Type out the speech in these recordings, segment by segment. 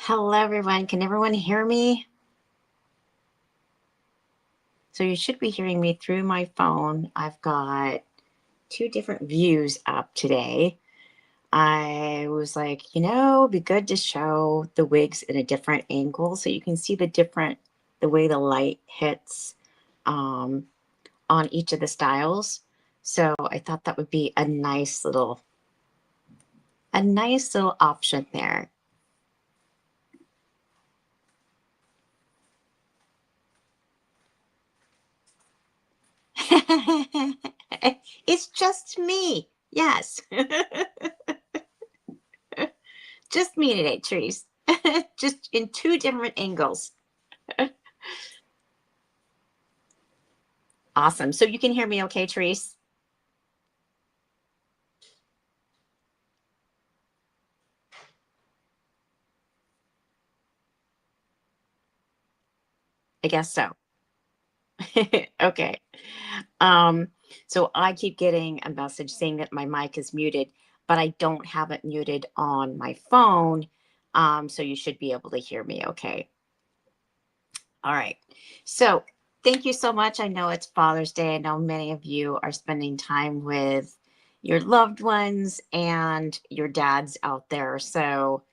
Hello, everyone. Can everyone hear me? So you should be hearing me through my phone. I've got two different views up today. I was like, it'd be good to show the wigs in a different angle so you can see the way the light hits um, on each of the styles. So I thought that would be a nice little option there. It's just me. Yes. Just me today, Therese. Just in two different angles. Awesome. So you can hear me okay, Therese? I guess so. Okay. Um, so I keep getting a message saying that my mic is muted, but I don't have it muted on my phone. So you should be able to hear me okay. All right. So thank you so much. I know it's Father's Day. I know many of you are spending time with your loved ones and your dads out there. So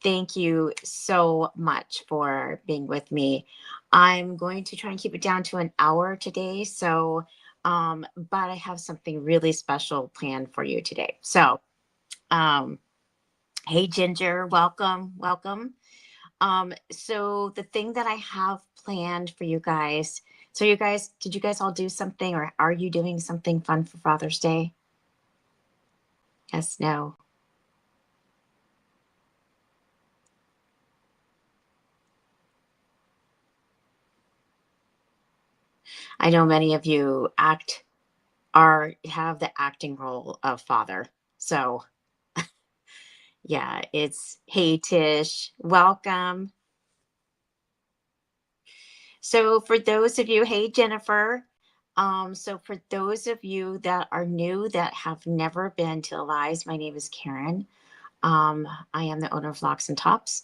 thank you so much for being with me. I'm going to try and keep it down to an hour today. But I have something really special planned for you today. Um, hey, Ginger, welcome, welcome. So the thing that I have planned for you guys. So you guys, did you guys all do something or are you doing something fun for Father's Day? Yes, no. I know many of you have the acting role of father. So yeah, it's hey Tish, welcome. So for those of you, hey Jennifer. So for those of you that are new that have never been to Lies, my name is Karen. I am the owner of Locks and Tops,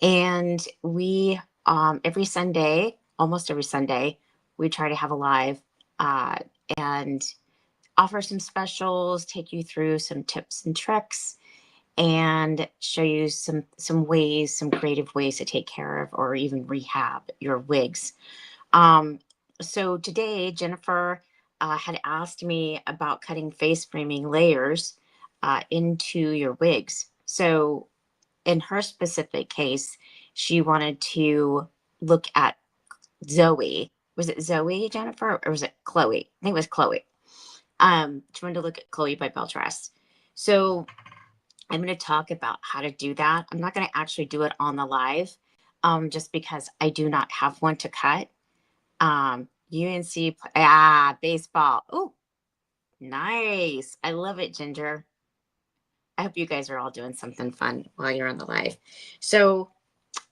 and we every Sunday, almost every Sunday, we try to have a live uh, and offer some specials, take you through some tips and tricks, and show you some creative ways to take care of or even rehab your wigs. Um, so today, Jennifer had asked me about cutting face framing layers into your wigs. So in her specific case, she wanted to look at Zoe. Was it Zoe, Jennifer, or was it Chloe? I think it was Chloe. Trying to look at Chloe by Beltress. So I'm going to talk about how to do that. I'm not going to actually do it on the live, just because I do not have one to cut. UNC, baseball. Oh, nice. I love it, Ginger. I hope you guys are all doing something fun while you're on the live. So,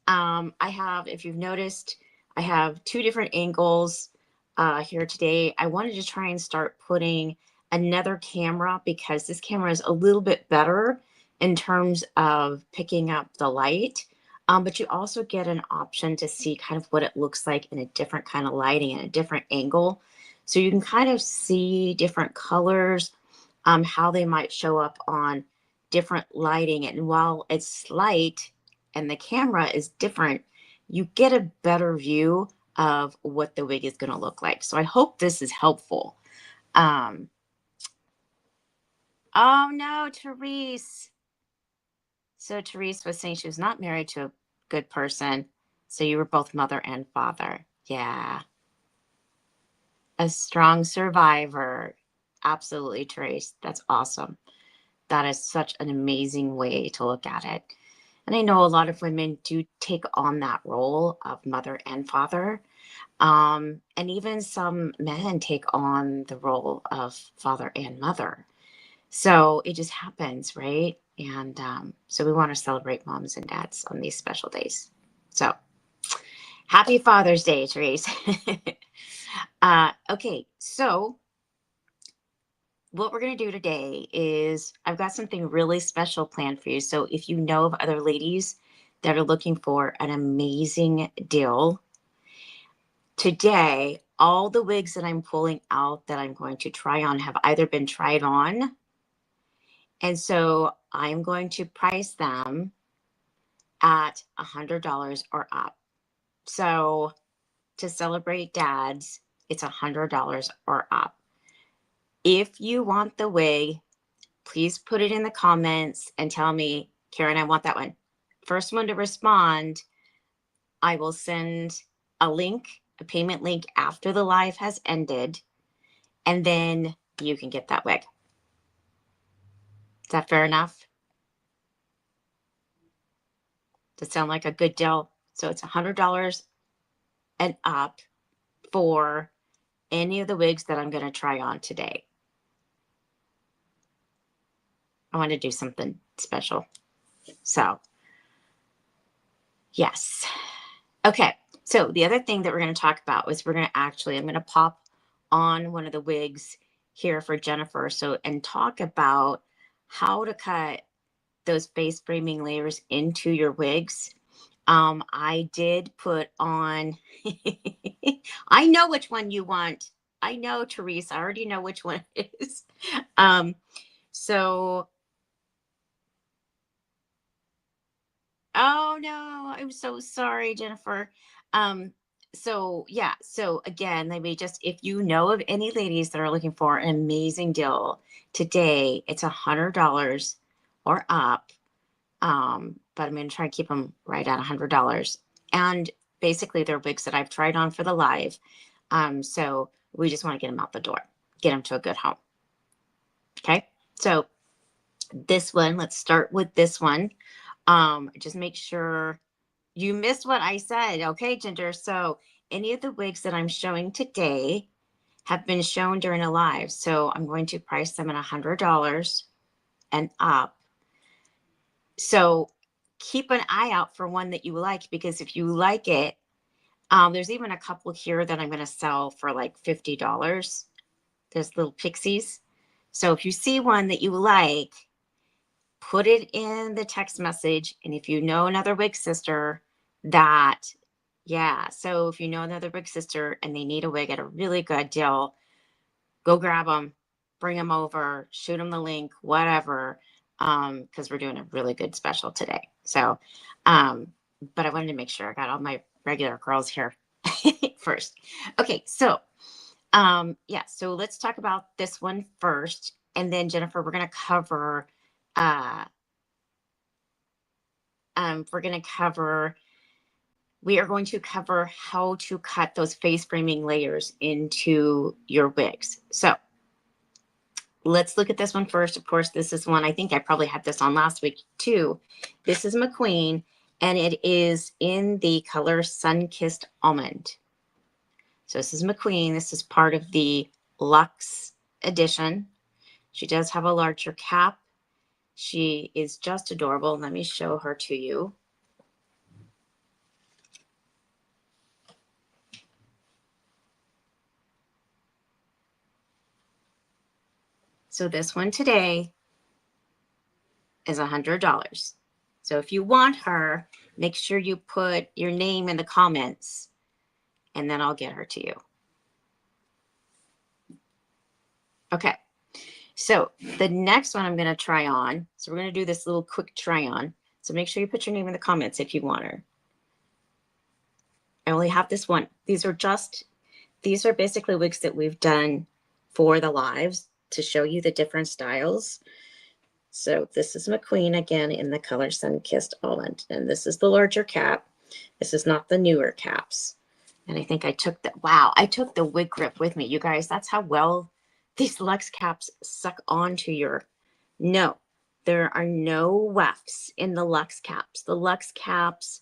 I have, if you've noticed, I have two different angles here today. I wanted to try and start putting another camera because this camera is a little bit better in terms of picking up the light. But you also get an option to see kind of what it looks like in a different kind of lighting and a different angle. So you can kind of see different colors, how they might show up on different lighting. And while it's light, and the camera is different, you get a better view of what the wig is going to look like. So I hope this is helpful. Um, oh no, Therese. So Therese was saying she was not married to a good person. So you were both mother and father. Yeah. A strong survivor. Absolutely, Therese. That's awesome. That is such an amazing way to look at it. And I know a lot of women do take on that role of mother and father. And even some men take on the role of father and mother. So it just happens, right? And so we want to celebrate moms and dads on these special days. So happy Father's Day, Therese. Okay, so what we're going to do today is I've got something really special planned for you. So if you know of other ladies that are looking for an amazing deal, today, all the wigs that I'm pulling out that I'm going to try on have either been tried on, and so I'm going to price them at $100 or up. So to celebrate dads, it's $100 or up. If you want the wig, please put it in the comments and tell me, Karen, I want that one. First one to respond, I will send a link, a payment link after the live has ended, and then you can get that wig. Is that fair enough? Does that sound like a good deal? So it's $100 and up for any of the wigs that I'm going to try on today. I want to do something special. So, yes. Okay. So the other thing that we're going to talk about is I'm going to pop on one of the wigs here for Jennifer. So, and talk about how to cut those face framing layers into your wigs. I did put on, I know which one you want. I know, Teresa, I already know which one it is. So, oh no, I'm so sorry, Jennifer. So yeah, so again, maybe just if you know of any ladies that are looking for an amazing deal today, it's $100 or up. But I'm going to try and keep them right at $100. And basically, they're wigs that I've tried on for the live. So we just want to get them out the door, get them to a good home. Okay. So this one, let's start with this one. Just make sure you missed what I said. Okay, Ginger. So any of the wigs that I'm showing today have been shown during a live. So I'm going to price them at $100 and up. So keep an eye out for one that you like, because if you like it, there's even a couple here that I'm going to sell for like $50. There's little pixies. So if you see one that you like, put it in the text message. And if you know another wig sister that, yeah, so if you know another wig sister and they need a wig at a really good deal, go grab them, bring them over, shoot them the link, whatever, because we're doing a really good special today. So, but I wanted to make sure I got all my regular girls here first. Okay, so yeah, so let's talk about this one first, and then Jennifer, we're going to cover we are going to cover how to cut those face framing layers into your wigs. So let's look at this one first. Of course, this is one, I think I probably had this on last week too. This is McQueen, and it is in the color Sun-Kissed Almond. So this is McQueen. This is part of the Luxe edition. She does have a larger cap. She is just adorable. Let me show her to you. So this one today is $100. So if you want her, make sure you put your name in the comments, and then I'll get her to you. Okay. So the next one I'm going to try on. So we're going to do this little quick try on. So make sure you put your name in the comments if you want her. I only have this one. These are basically wigs that we've done for the lives to show you the different styles. So this is McQueen again in the color Sun-Kissed Almond. And this is the larger cap. This is not the newer caps. And I think I took the wig grip with me. You guys, that's how well these Luxe caps suck onto your, no, there are no wefts in the Luxe caps. The Luxe caps,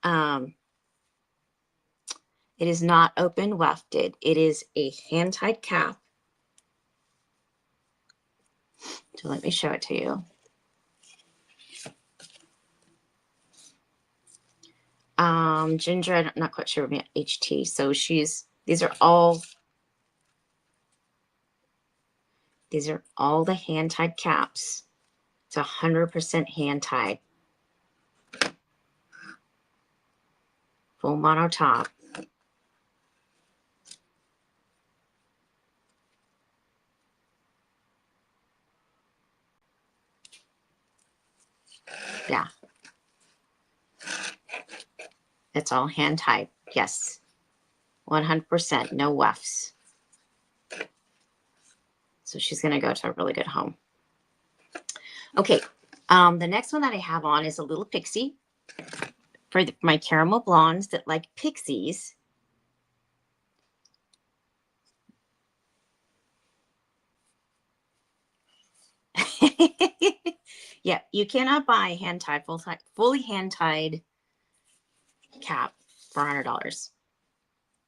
it is not open wefted. It is a hand-tied cap. So let me show it to you. Ginger, I'm not quite sure about HT. So these are all the hand-tied caps. It's 100% hand-tied. full mono top. Yeah. It's all hand tied. Yes. 100%. No wefts. So she's going to go to a really good home. Okay. The next one that I have on is a little pixie for my caramel blondes that like pixies. Yeah, you cannot buy hand tied, fully hand tied cap for $100.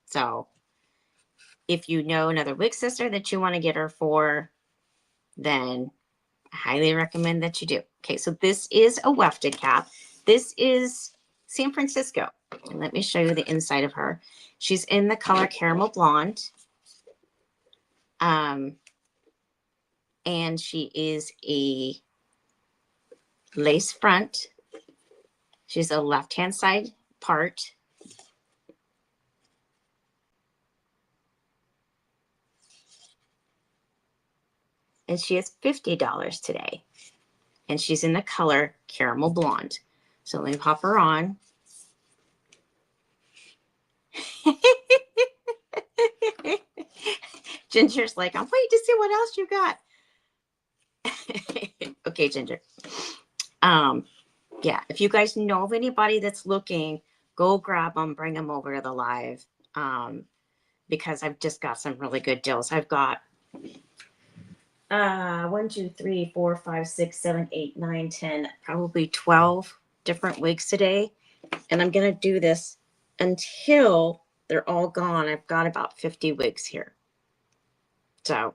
So if you know another wig sister that you want to get her for, then I highly recommend that you do. Okay, so this is a wefted cap. This is San Francisco. And let me show you the inside of her. She's in the color caramel blonde. And she is a lace front. She's a left-hand side part. And she is $50 today. And she's in the color caramel blonde. So let me pop her on. Ginger's like, I'm waiting to see what else you got. Okay, Ginger. Yeah, if you guys know of anybody that's looking, go grab them, bring them over to the live. Because I've just got some really good deals. I've got 1, 2, 3, 4, 5, 6, 7, 8, 9, 10, probably 12 different wigs today. And I'm going to do this until they're all gone. I've got about 50 wigs here. So,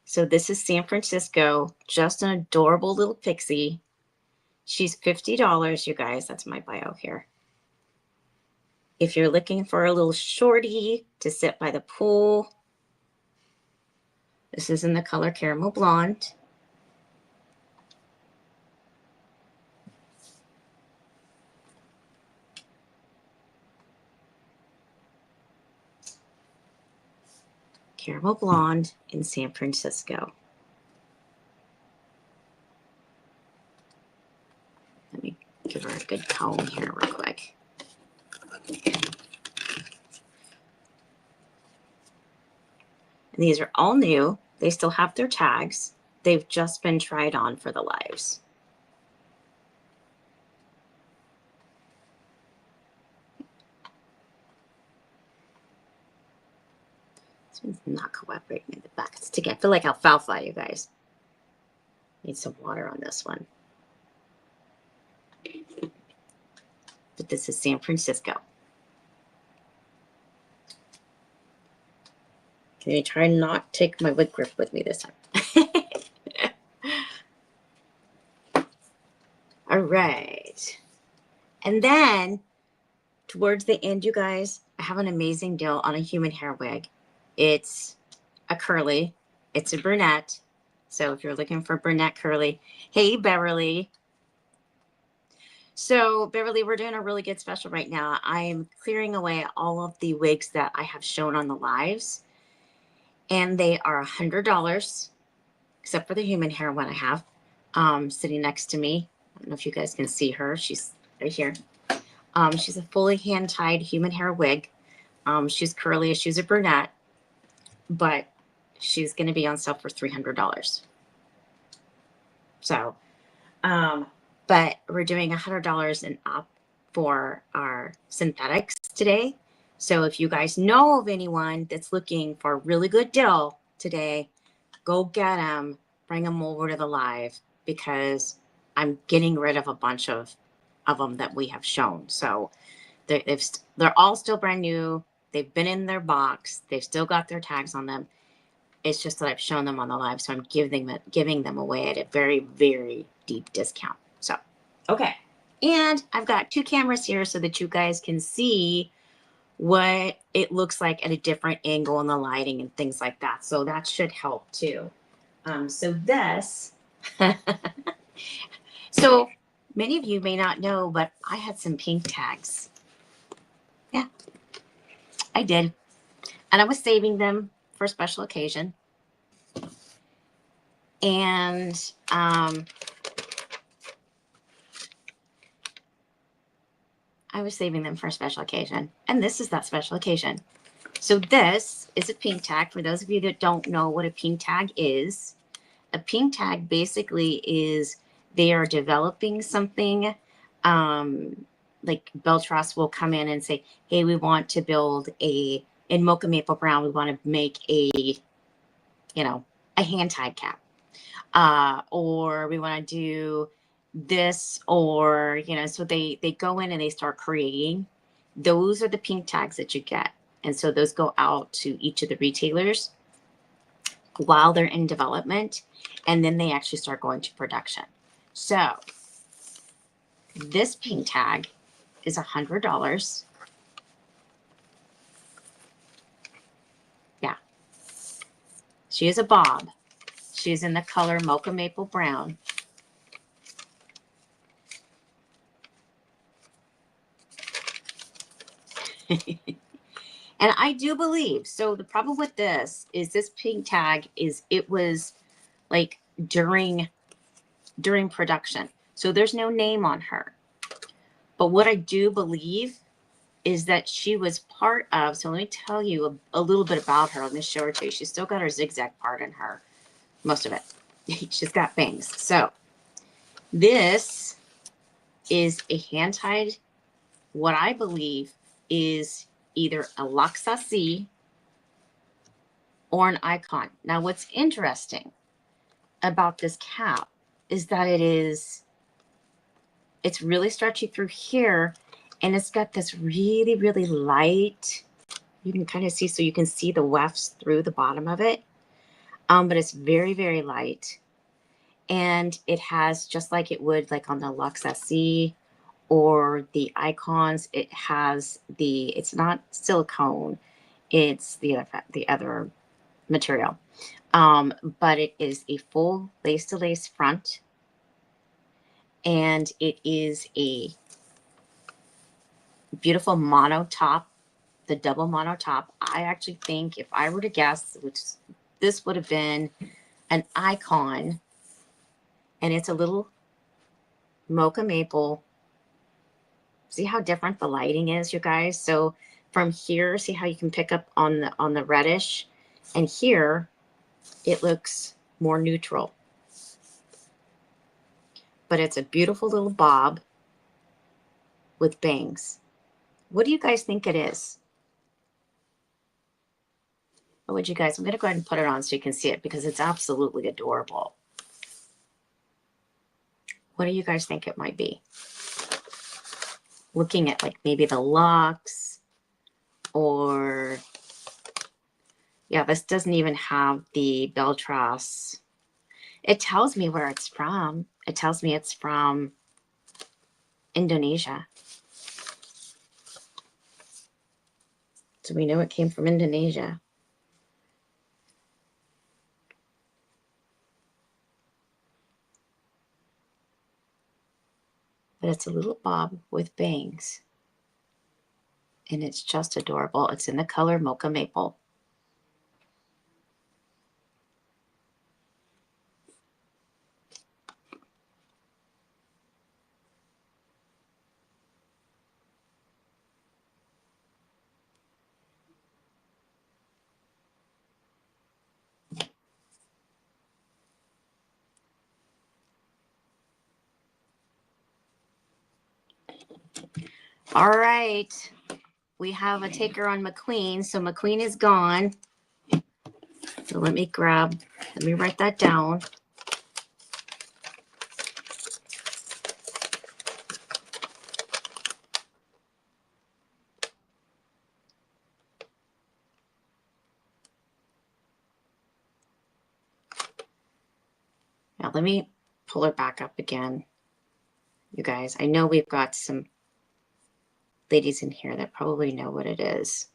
so this is San Francisco, just an adorable little pixie. She's $50, you guys. That's my bio here. If you're looking for a little shorty to sit by the pool, this is in the color caramel blonde. Caramel blonde in San Francisco. Let me give her a good comb here real quick. And these are all new. They still have their tags. They've just been tried on for the lives. This one's not cooperating in the back. It's sticking. I feel like alfalfa, you guys. Need some water on this one. But this is San Francisco. Can you try not take my wig grip with me this time? All right. And then towards the end, you guys, I have an amazing deal on a human hair wig. It's a curly. It's a brunette. So if you're looking for brunette curly, hey, Beverly. So Beverly, we're doing a really good special right now. I'm clearing away all of the wigs that I have shown on the lives. And they are $100, except for the human hair one I have sitting next to me. I don't know if you guys can see her. She's right here. She's a fully hand-tied human hair wig. She's curly. She's a brunette. But she's going to be on sale for $300. So, but we're doing $100 and up for our synthetics today. So if you guys know of anyone that's looking for a really good deal today, go get them, bring them over to the live, because I'm getting rid of a bunch of them that we have shown. So they're all still brand new. They've been in their box. They've still got their tags on them. It's just that I've shown them on the live, so I'm giving them away at a very, very deep discount. So, okay. And I've got 2 cameras here so that you guys can see what it looks like at a different angle in the lighting and things like that. So that should help too. So this, So many of you may not know, but I had some pink tags. Yeah, I did. And I was saving them for a special occasion. And I was saving them for a special occasion. And this is that special occasion. So this is a pink tag. For those of you that don't know what a pink tag is, a pink tag basically is they are developing something. Like Beltras will come in and say, hey, we want to build in Mocha Maple Brown, we want to make a hand tied cap. Or we want to do this, or, so they go in and they start creating. Those are the pink tags that you get. And so those go out to each of the retailers while they're in development, and then they actually start going to production. So this pink tag is $100. Yeah. She is a bob. She's in the color Mocha Maple Brown. And I do believe, so the problem with this is this pink tag is it was like during production. So there's no name on her. But what I do believe is that she was part of, so let me tell you a little bit about her. Let me show her to you. She's still got her zigzag part in her, most of it. She's got bangs. So this is a hand-tied, what I believe is either a Laksasi or an icon. Now, what's interesting about this cap is that it's really stretchy through here, and it's got this really, really light, you can kind of see, so you can see the wefts through the bottom of it. But it's very, very light. And it has, just like it would like on the Luxe SE or the icons, it has it's not silicone, it's the other material. But it is a full lace to lace front, and it is a beautiful mono top, the double mono top. I actually think, if I were to guess, this would have been an icon, and it's a little Mocha Maple. See how different the lighting is, you guys? So from here, see how you can pick up on the reddish, and here it looks more neutral. But it's a beautiful little bob with bangs. What do you guys think it is? What would you guys? I'm going to go ahead and put it on so you can see it, because it's absolutely adorable. What do you guys think it might be? Looking at like maybe the Luxe, or yeah, this doesn't even have the Beltras. It tells me where it's from. It tells me it's from Indonesia. So we know it came from Indonesia. But it's a little bob with bangs. And it's just adorable. It's in the color Mocha Maple. All right. We have a taker on McQueen. So McQueen is gone. So let me write that down. Now let me pull her back up again. You guys, I know we've got some ladies in here that probably know what it is,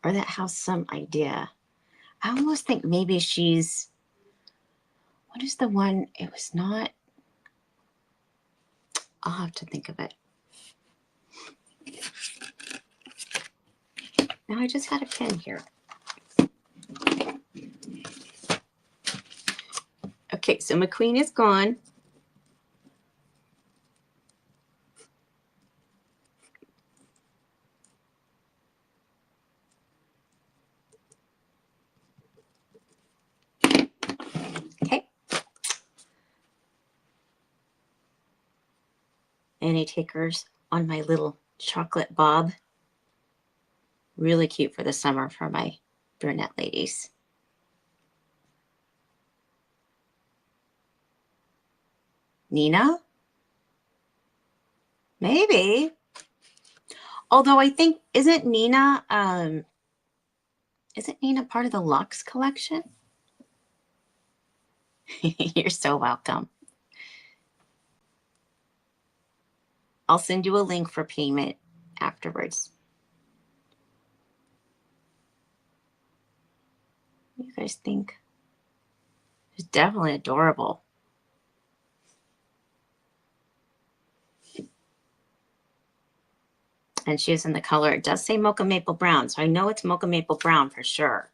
or that have some idea. I almost think maybe she's, What is the one? It was not. I'll have to think of it. Now I just had a pen here. Okay, so McQueen is gone. Okay. Any takers on my little chocolate bob? Really cute for the summer for my brunette ladies. Nina? Maybe. Although I think, isn't Nina part of the Lux collection? You're so welcome. I'll send you a link for payment afterwards. What do you guys think? It's definitely adorable. And she is in the color. It does say Mocha Maple Brown, so I know it's Mocha Maple Brown for sure.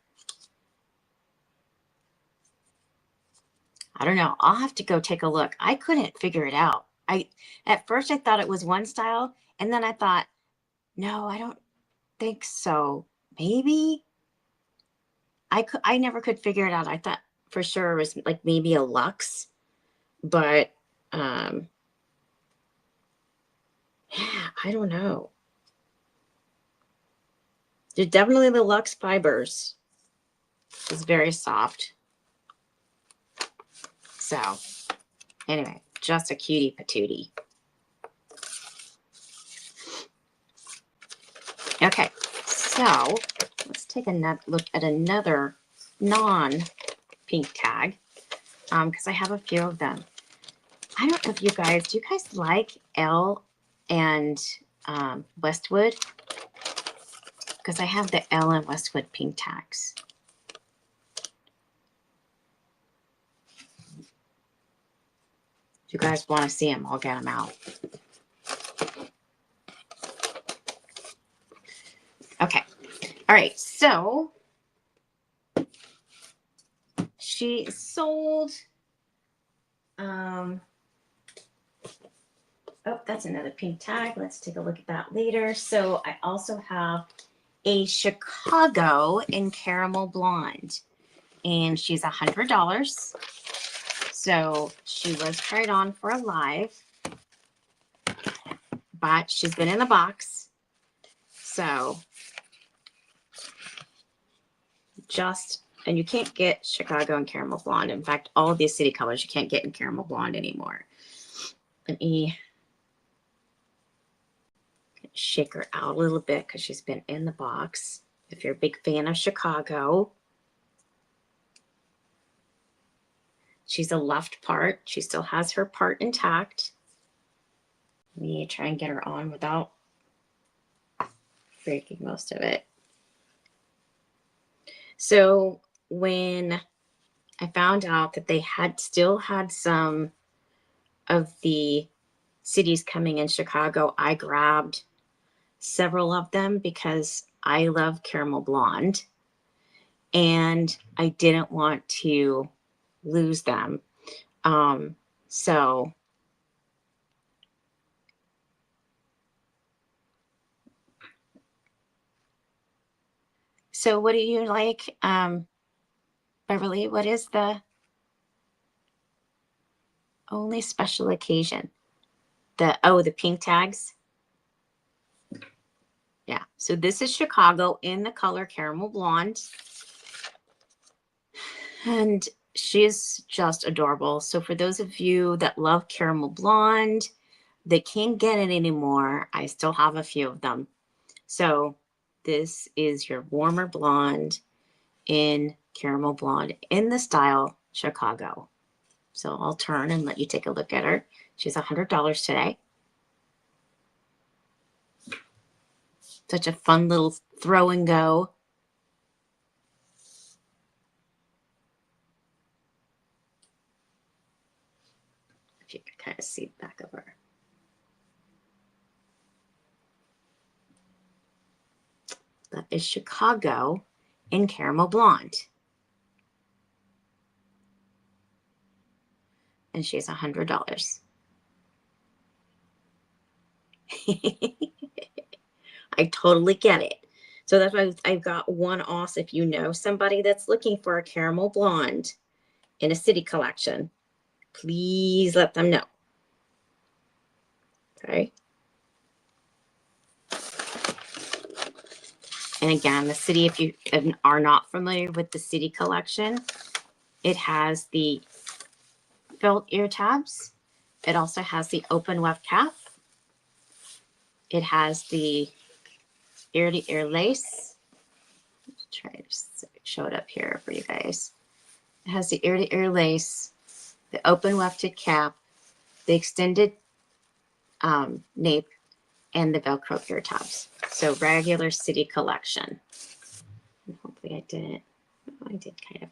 I don't know. I'll have to go take a look. I couldn't figure it out. At first I thought it was one style, and then I thought, no, I don't think so. Maybe I never could figure it out. I thought for sure it was like maybe a Luxe, but yeah, I don't know. There's definitely the Luxe fibers. It's very soft. So anyway, just a cutie patootie. Okay, so let's take a look at another non-pink tag because I have a few of them. I don't know if you guys, do you guys like Elle and Westwood? Because I have the Elle and Westwood pink tags. If you guys want to see them, I'll get them out. Okay. All right. So she sold. Oh, that's another pink tag. Let's take a look at that later. So I also have a Chicago in Caramel Blonde, and she's $100. So she was tried on for a live, but she's been in the box. So and you can't get Chicago and Caramel Blonde. In fact, all of these city colors you can't get in Caramel Blonde anymore. Let me shake her out a little bit because she's been in the box. If you're a big fan of Chicago, she's a left part. She still has her part intact. Let me try and get her on without breaking most of it. So when I found out that they still had some of the cities coming in Chicago, I grabbed several of them because I love Caramel Blonde and I didn't want to lose them. So what do you like, Beverly? What is the only special occasion? The pink tags. Yeah. So this is Chicago in the color Caramel Blonde. And she is just adorable. So for those of you that love Caramel Blonde, they can't get it anymore. I still have a few of them. So this is your warmer blonde in Caramel Blonde in the style Chicago. So I'll turn and let you take a look at her. She's $100 today. Such a fun little throw and go. back of her. That is Chicago in Caramel Blonde. And she's $100. I totally get it. So that's why I've got one off. If you know somebody that's looking for a caramel blonde in a city collection, please let them know. Okay. And again, the city, if you are not familiar with the city collection, it has the felt ear tabs. It also has the open weft cap. It has the ear-to-ear lace. Let's try to show it up here for you guys. It has the ear-to-ear lace, the open wefted cap, the extended nape, and the Velcro ear tabs. So regular city collection. And hopefully I didn't. I did kind of.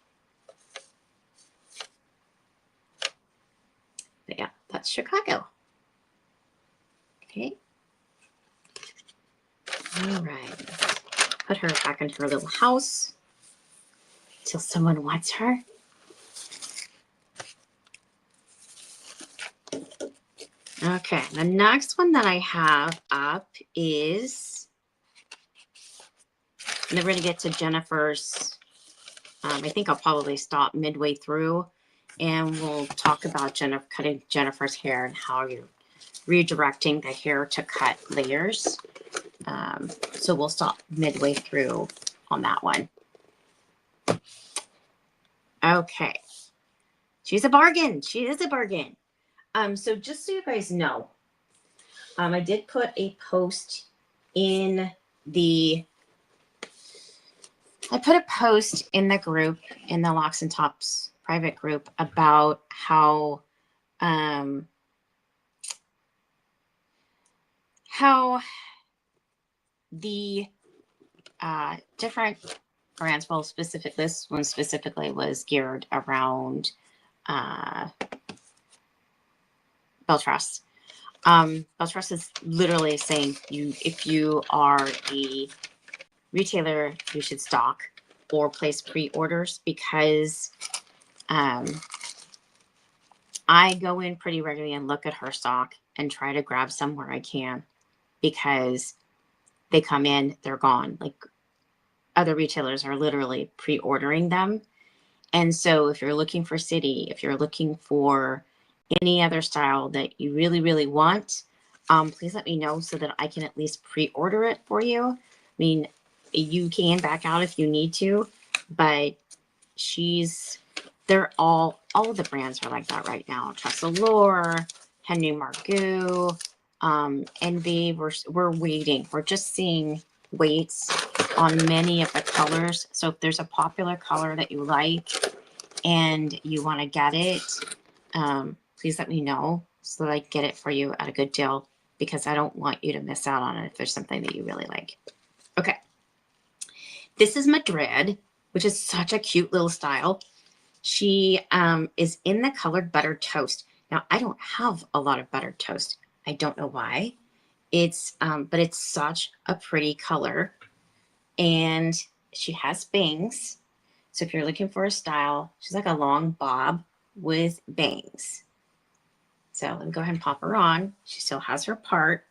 But yeah, that's Chicago. Okay. All right. Put her back into her little house till someone wants her. Okay, the next one that I have up is, and then we're going to get to Jennifer's. I think I'll probably stop midway through and we'll talk about cutting Jennifer's hair and how you're redirecting the hair to cut layers. So we'll stop midway through on that one. Okay. She's a bargain. She is a bargain. So just so you guys know, I did put a post in the, group, in the Locks and Tops private group, about how the different brands, well, this one specifically was geared around Beltrust. Beltrust is literally saying if you are a retailer, you should stock or place pre-orders, because I go in pretty regularly and look at her stock and try to grab some where I can, because they come in, they're gone. Like, other retailers are literally pre-ordering them. And so if you're looking for city, if you're looking for any other style that you really, really want, please let me know so that I can at least pre-order it for you. I mean, you can back out if you need to, but they're all of the brands are like that right now. Tressallure, Henry Margaux, Envy, we're waiting. We're just seeing waits on many of the colors. So if there's a popular color that you like and you want to get it, please let me know so that I get it for you at a good deal, because I don't want you to miss out on it if there's something that you really like. Okay. This is Madrid, which is such a cute little style. She is in the colored buttered toast. Now, I don't have a lot of buttered toast. I don't know why. But it's such a pretty color. And she has bangs. So if you're looking for a style, she's like a long bob with bangs. So let me go ahead and pop her on. She still has her part.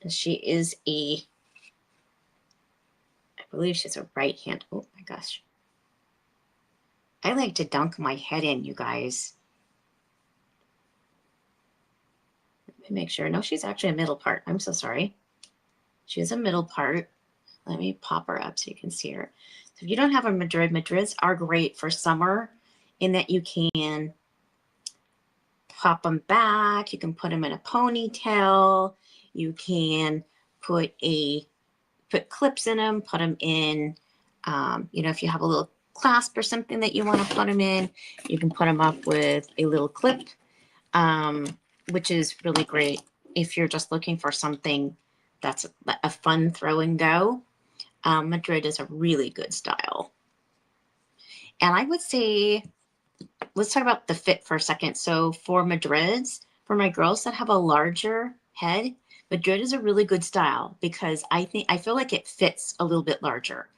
And she is I believe she's a right hand. Oh my gosh. I like to dunk my head in, you guys. Let me make sure. No, she's actually a middle part. I'm so sorry. She's a middle part. Let me pop her up so you can see her. So if you don't have a Madrids are great for summer, in that you can pop them back. You can put them in a ponytail. You can put clips in them, put them in, if you have a little clasp or something that you want to put them in, you can put them up with a little clip, which is really great if you're just looking for something that's a fun throw and go. Madrid is a really good style. And I would say, let's talk about the fit for a second. So for Madrids, for my girls that have a larger head, Madrid is a really good style because I feel like it fits a little bit larger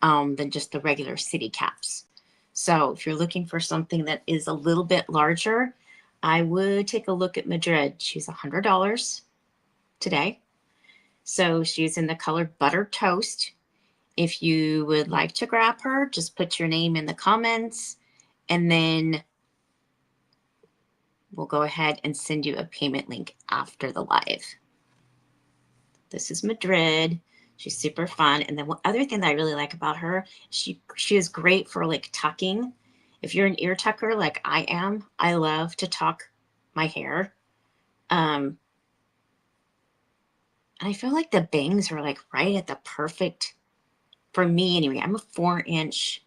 than just the regular city caps. So if you're looking for something that is a little bit larger, I would take a look at Madrid. She's $100 today. So she's in the color Butter Toast. If you would like to grab her, just put your name in the comments and then we'll go ahead and send you a payment link after the live. This is Madrid. She's super fun. And then one other thing that I really like about her, she is great for like tucking. If you're an ear tucker like I am, I love to tuck my hair. And I feel like the bangs are like right at the perfect, for me anyway. I'm a 4-inch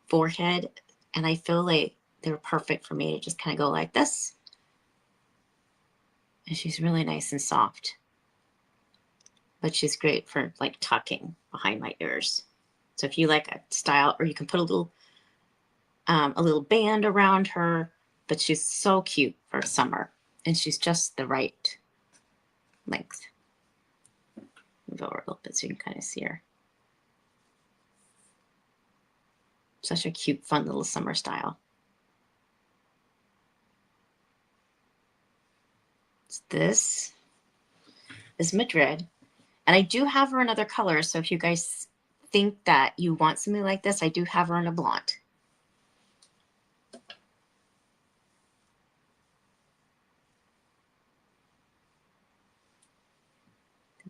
forehead and I feel like they're perfect for me to just kind of go like this. And she's really nice and soft. But she's great for like tucking behind my ears. So if you like a style, or you can put a little band around her, but she's so cute for summer and she's just the right length. Move over a little bit so you can kind of see her. Such a cute, fun little summer style. This is Madrid. And I do have her in other colors. So if you guys think that you want something like this, I do have her in a blonde.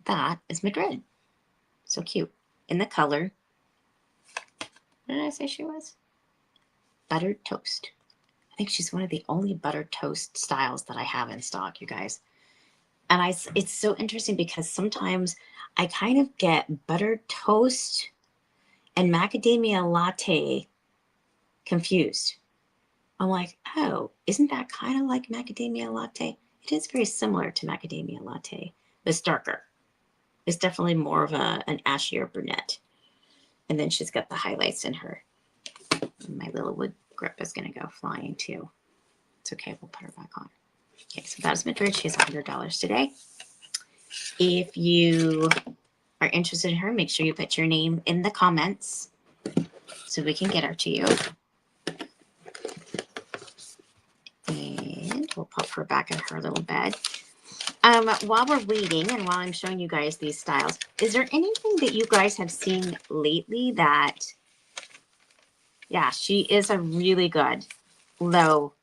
That is Madrid. So cute. In the color. What did I say she was? Buttered Toast. I think she's one of the only buttered toast styles that I have in stock, you guys. And it's so interesting because sometimes I kind of get buttered toast and macadamia latte confused. I'm like, oh, isn't that kind of like macadamia latte? It is very similar to macadamia latte, but it's darker. It's definitely more of an ashier brunette. And then she's got the highlights in her. My little wood grip is going to go flying too. It's okay. We'll put her back on. Okay, so that's Madrid. She has $100 today. If you are interested in her, make sure you put your name in the comments so we can get her to you. And we'll pop her back in her little bed. While we're waiting and while I'm showing you guys these styles, is there anything that you guys have seen lately that, yeah, she is a really good low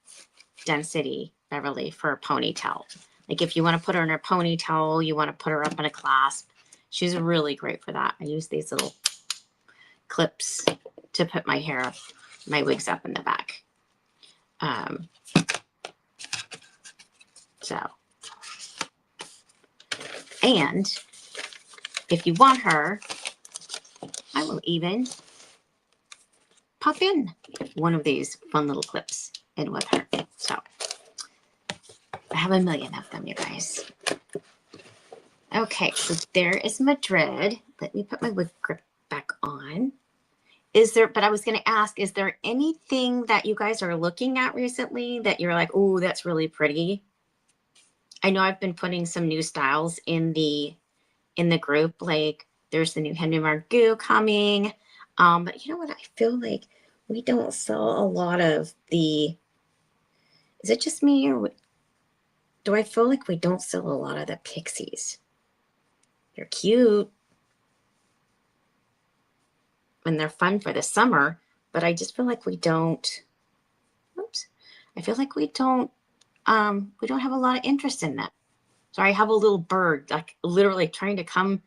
density Beverly for a ponytail. Like if you want to put her in a ponytail, you want to put her up in a clasp, she's really great for that. I use these little clips to put my hair, my wigs up in the back. And if you want her, I will even pop in one of these fun little clips in with her. So I have a million of them, you guys. Okay, so there is Madrid. Let me put my wig grip back on. But I was going to ask, is there anything that you guys are looking at recently that you're like, oh, that's really pretty? I know I've been putting some new styles in the group. Like there's the new Henry Margaux coming. But you know what? I feel like we don't sell a lot of the, is it just me or do I feel like we don't sell a lot of the pixies? They're cute and they're fun for the summer, but I just feel like we don't, oops, I feel like we don't have a lot of interest in them. So I have a little bird, like literally trying to come,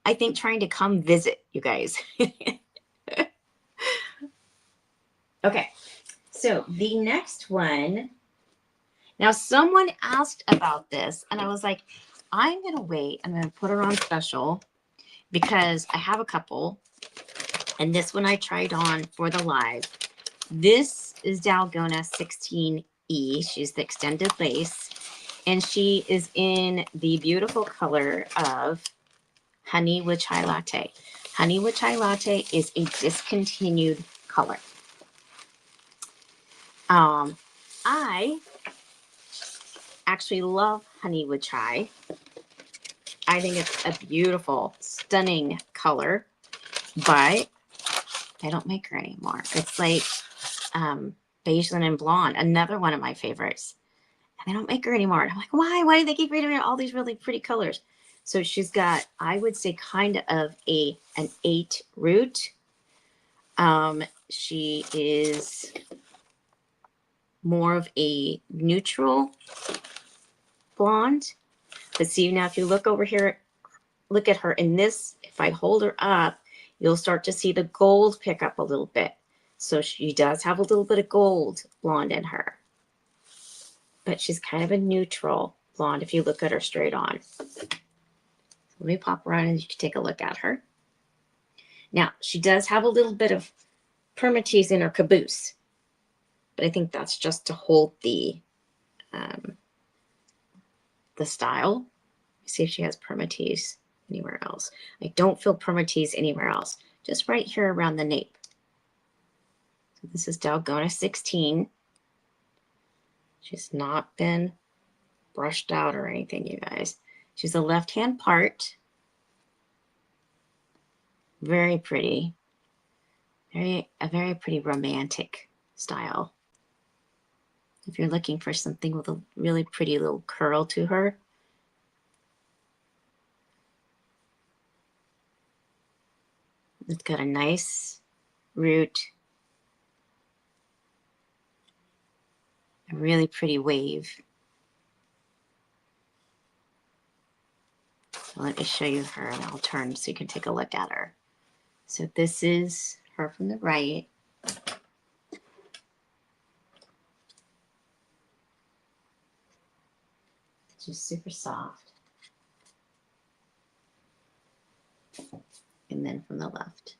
I think trying to come visit you guys. Okay, so the next one, now someone asked about this and I was like, I'm going to wait. I'm going to put her on special because I have a couple. And this one I tried on for the live. This is Dalgona 16E. She's the extended lace. And she is in the beautiful color of Honey with Chai Latte. Honey with Chai Latte is a discontinued color. I actually love Honey with Chai. I think it's a beautiful, stunning color, but they don't make her anymore. It's like Beige Linen Blonde, another one of my favorites. And they don't make her anymore. And I'm like, why? Why do they keep creating all these really pretty colors? So she's got, I would say, kind of an 8 root. She is more of a neutral blonde. But see, now if you look over here, look at her in this, if I hold her up, you'll start to see the gold pick up a little bit. So she does have a little bit of gold blonde in her. But she's kind of a neutral blonde if you look at her straight on. Let me pop around and you can take a look at her. Now, she does have a little bit of permatease in her caboose, but I think that's just to hold the style. See if she has permatease anywhere else. I don't feel permatease anywhere else, just right here around the nape. So this is Dalgona 16. She's not been brushed out or anything, you guys. She's a left-hand part. Very pretty. A very pretty romantic style. If you're looking for something with a really pretty little curl to her. It's got a nice root. A really pretty wave. So let me show you her and I'll turn so you can take a look at her. So this is her from the right. Just super soft. And then from the left.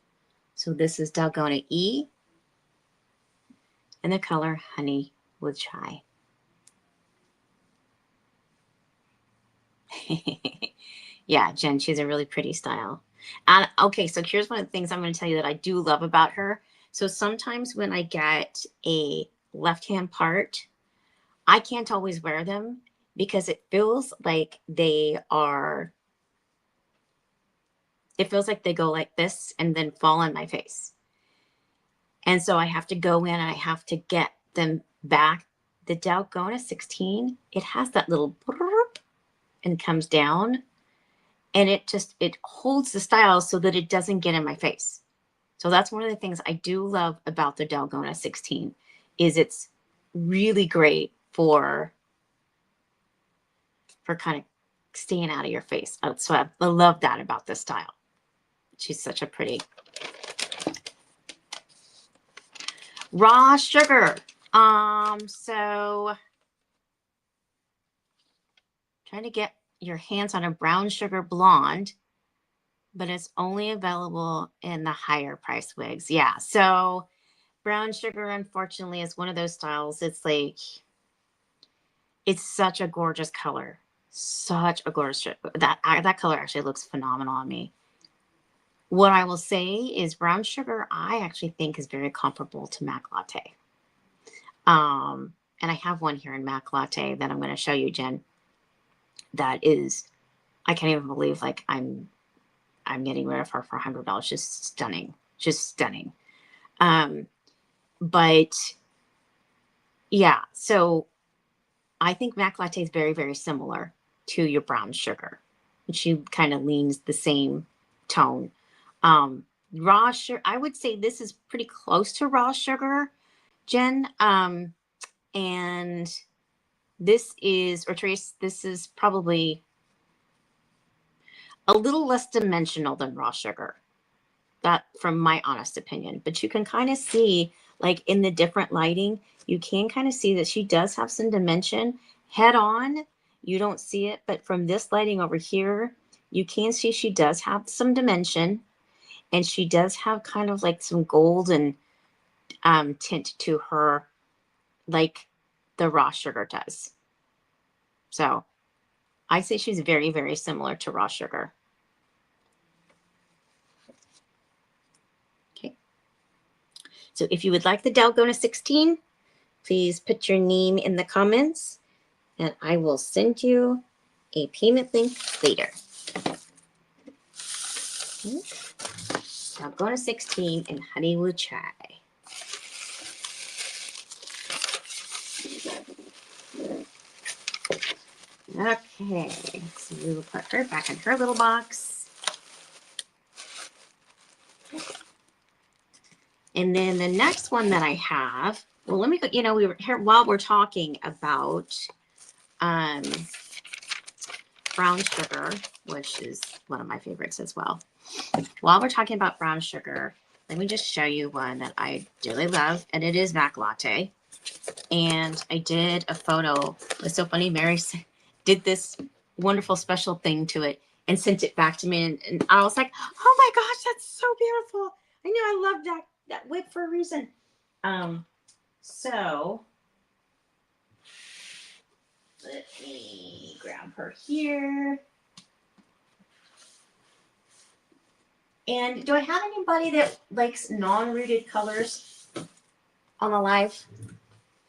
So this is Dalgona E and the color Honey with Chai. Yeah, Jen, she's a really pretty style. And okay, so here's one of the things I'm going to tell you that I do love about her. So sometimes when I get a left-hand part, I can't always wear them because it feels like they are, it feels like they go like this and then fall on my face. And so I have to go in and I have to get them back. The Dalgona 16, it has that little and comes down. And it holds the style so that it doesn't get in my face. So that's one of the things I do love about the Dalgona 16 is it's really great for kind of staying out of your face. So I love that about this style. She's such a pretty. Raw Sugar. So trying to get your hands on a brown sugar blonde, but it's only available in the higher price wigs. Yeah. So brown sugar, unfortunately, is one of those styles. It's like, it's such a gorgeous color. Such a gorgeous, that color actually looks phenomenal on me. What I will say is brown sugar, I actually think is very comparable to Mac Latte. And I have one here in Mac Latte that I'm going to show you, Jen. That is, I can't even believe like I'm getting rid of her for $100. Just stunning. Just stunning. But yeah, so I think Mac Latte is very, very similar to your brown sugar. She kind of leans the same tone. Raw sugar, I would say this is pretty close to raw sugar, Jen. And this is, or Trace, this is probably a little less dimensional than raw sugar. That from my honest opinion. But you can kind of see, like in the different lighting, you can kind of see that she does have some dimension. Head on, you don't see it, but from this lighting over here, you can see she does have some dimension. And she does have kind of like some golden tint to her, like the raw sugar does. So I say she's very, very similar to raw sugar. So if you would like the Dalgona 16, please put your name in the comments and I will send you a payment link later. Dalgona 16 and Honeywood Chai. Okay, so we will put her back in her little box. And then the next one that I have, well, let me go, you know, we were here while we're talking about brown sugar, which is one of my favorites as well. While we're talking about brown sugar, let me just show you one that I really love, and it is Mac Latte. And I did a photo. It's so funny. Mary did this wonderful special thing to it and sent it back to me. And I was like, oh my gosh, that's so beautiful. I knew I loved that whip for a reason. So let me grab her here. And do I have anybody that likes non-rooted colors on the live?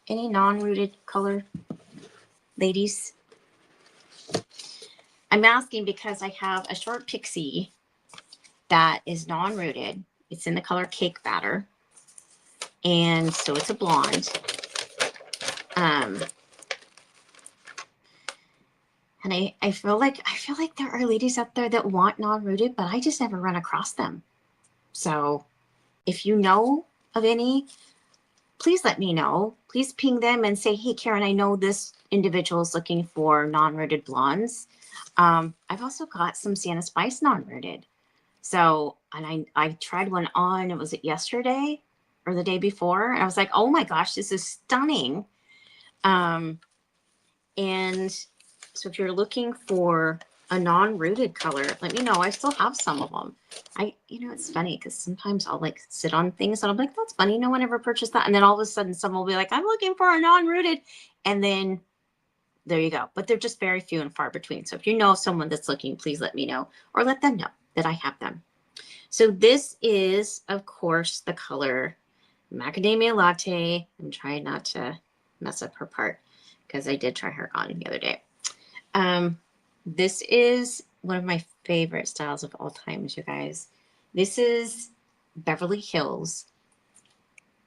Any non-rooted color ladies? I'm asking because I have a short pixie that is non-rooted. It's in the color Cake Batter. And so it's a blonde. And I feel like there are ladies out there that want non-rooted, but I just never run across them. So if you know of any, please let me know. Please ping them and say, hey, Karen, I know this individual is looking for non-rooted blondes. I've also got some Santa Spice non-rooted. So, and I tried one on, was it yesterday or the day before? And I was like, oh my gosh, this is stunning. And so if you're looking for a non-rooted color, let me know. I still have some of them. You know, it's funny because sometimes I'll like sit on things and I'm like, that's funny. No one ever purchased that. And then all of a sudden someone will be like, I'm looking for a non-rooted. And then there you go. But they're just very few and far between. So if you know of someone that's looking, please let me know or let them know that I have them. So this is, of course, the color Macadamia Latte. I'm trying not to mess up her part because I did try her on the other day. This is one of my favorite styles of all times, you guys. This is Beverly Hills,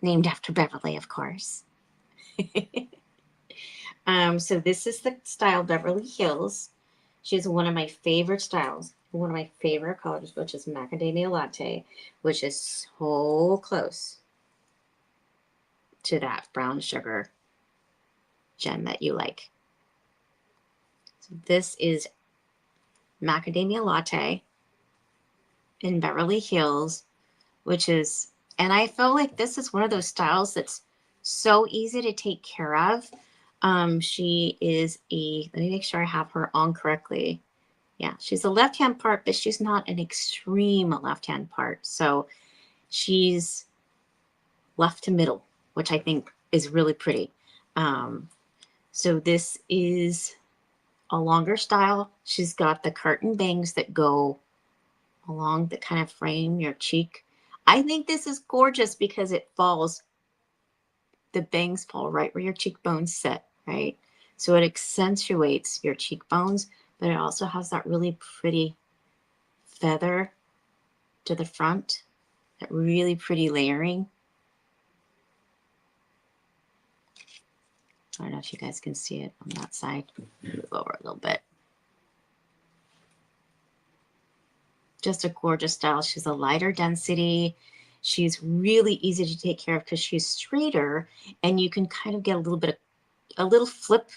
named after Beverly, of course. So this is the style Beverly Hills. She has one of my favorite styles, one of my favorite colors, which is Macadamia Latte, which is so close to that brown sugar gem that you like. So this is Macadamia Latte in Beverly Hills, which is, and I feel like this is one of those styles that's so easy to take care of. She is let me make sure I have her on correctly. Yeah, she's a left-hand part, but she's not an extreme left-hand part. So she's left to middle, which I think is really pretty. So this is a longer style. She's got the curtain bangs that go along that kind of frame your cheek. I think this is gorgeous because it falls, the bangs fall right where your cheekbones sit, right? So it accentuates your cheekbones, but it also has that really pretty feather to the front, that really pretty layering. I don't know if you guys can see it on that side. Move over a little bit. Just a gorgeous style. She's a lighter density. She's really easy to take care of because she's straighter, and you can kind of get a little flip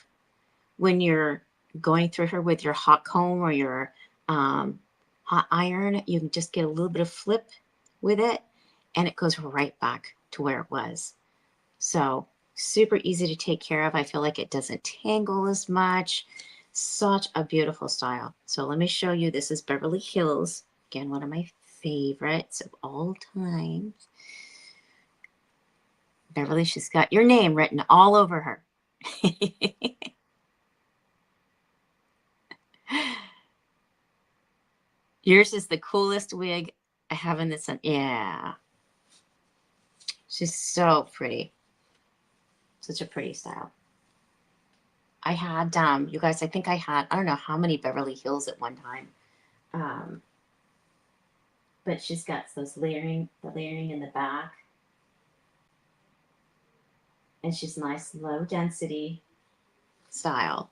when you're going through her with your hot comb or your hot iron. You can just get a little bit of flip with it, and it goes right back to where it was. So super easy to take care of. I feel like it doesn't tangle as much. Such a beautiful style. So let me show you. This is Beverly Hills. Again, one of my favorites of all time. Beverly, she's got your name written all over her. Yours is the coolest wig I have in this one. Yeah. She's so pretty. Such a pretty style. I had, you guys, I think I had, I don't know how many Beverly Hills at one time. Um, but she's got those layering, the layering in the back. And she's nice, low density style.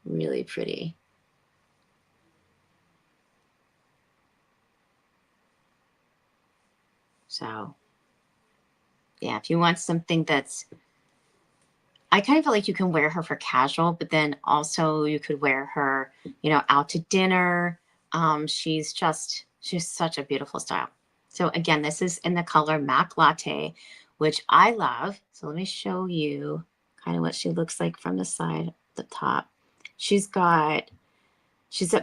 Really pretty. So, yeah, if you want something that's, I kind of feel like you can wear her for casual, but then also you could wear her, you know, out to dinner. She's such a beautiful style. So again, this is in the color Mac Latte, which I love. So let me show you kind of what she looks like from the side, the top. She's that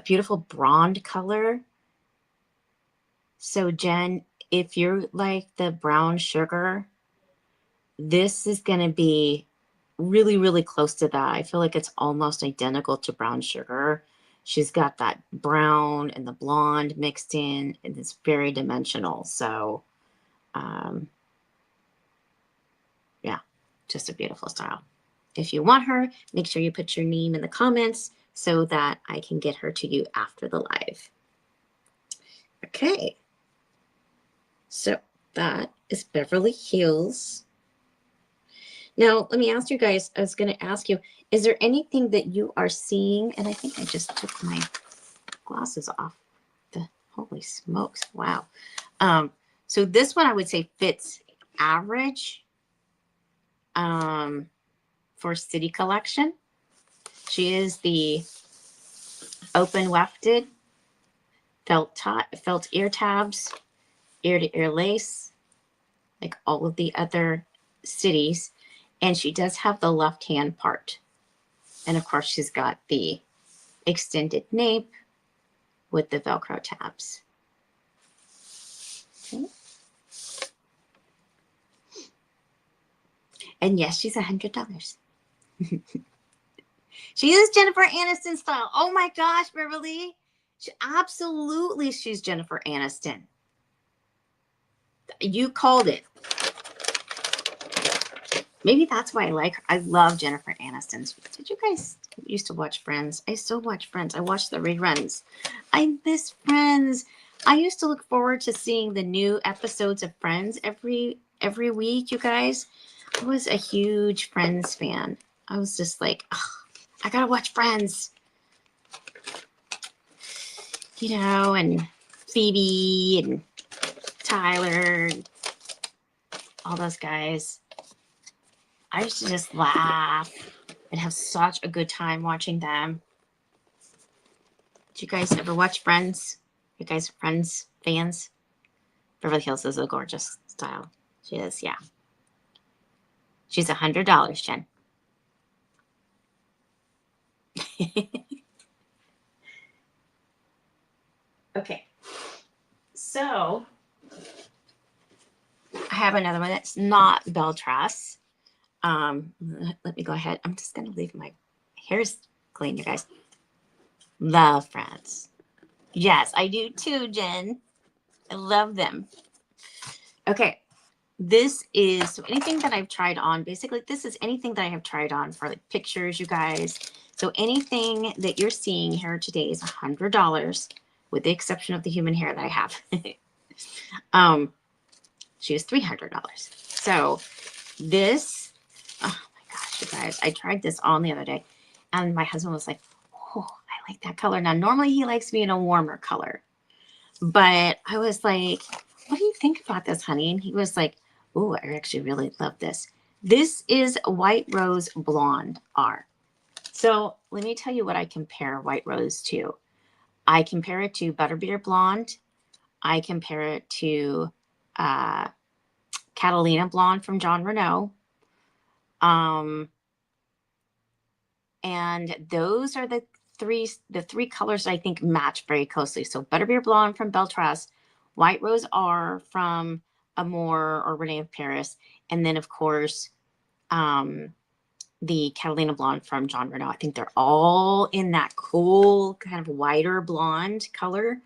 beautiful blonde color. So Jen, if you're like the brown sugar, this is going to be really, really close to that. I feel like it's almost identical to brown sugar. She's got that brown and the blonde mixed in, and it's very dimensional. So, yeah, just a beautiful style. If you want her, make sure you put your name in the comments so that I can get her to you after the live. Okay. So that is Beverly Hills. Now, let me ask you guys, I was going to ask you, is there anything that you are seeing? And I think I just took my glasses off. Holy smokes. Wow. So this one I would say fits average for City Collection. She is the open wefted felt ear tabs, ear to ear lace, like all of the other cities. And she does have the left hand part. And of course, she's got the extended nape with the Velcro tabs. Okay. And yes, she's $100. She is Jennifer Aniston style. Oh my gosh, Beverly. She's Jennifer Aniston. You called it. Maybe that's why I like her. I love Jennifer Aniston. Did you guys used to watch Friends? I still watch Friends. I watch the reruns. I miss Friends. I used to look forward to seeing the new episodes of Friends every week, you guys. I was a huge Friends fan. I was just like, oh, I gotta watch Friends. You know, and Phoebe and Tyler, all those guys. I used to just laugh and have such a good time watching them. Did you guys ever watch Friends? You guys Friends fans? Beverly Hills is a gorgeous style. She is, yeah. She's $100, Jen. Okay. So I have another one that's not Beltras. Let me go ahead. I'm just going to leave my hair's clean, you guys. Love Friends. Yes, I do too, Jen. I love them. Okay. This is so anything that I've tried on. Basically, this is anything that I have tried on for like pictures, you guys. So anything that you're seeing here today is $100, with the exception of the human hair that I have. She was $300. So this, oh my gosh, you guys, I tried this on the other day, and my husband was like, "Oh, I like that color." Now, normally he likes me in a warmer color, but I was like, "What do you think about this, honey?" And he was like, "Oh, I actually really love this." This is White Rose Blonde R. So let me tell you what I compare White Rose to. I compare it to Butterbeer Blonde. I compare it to Catalina Blonde from Jon Renau. And those are the three colors I think match very closely. So Butterbeer Blonde from Beltras, White Rose R from Amour or Renee of Paris, and then of course the Catalina Blonde from Jon Renau. I think they're all in that cool kind of whiter blonde color.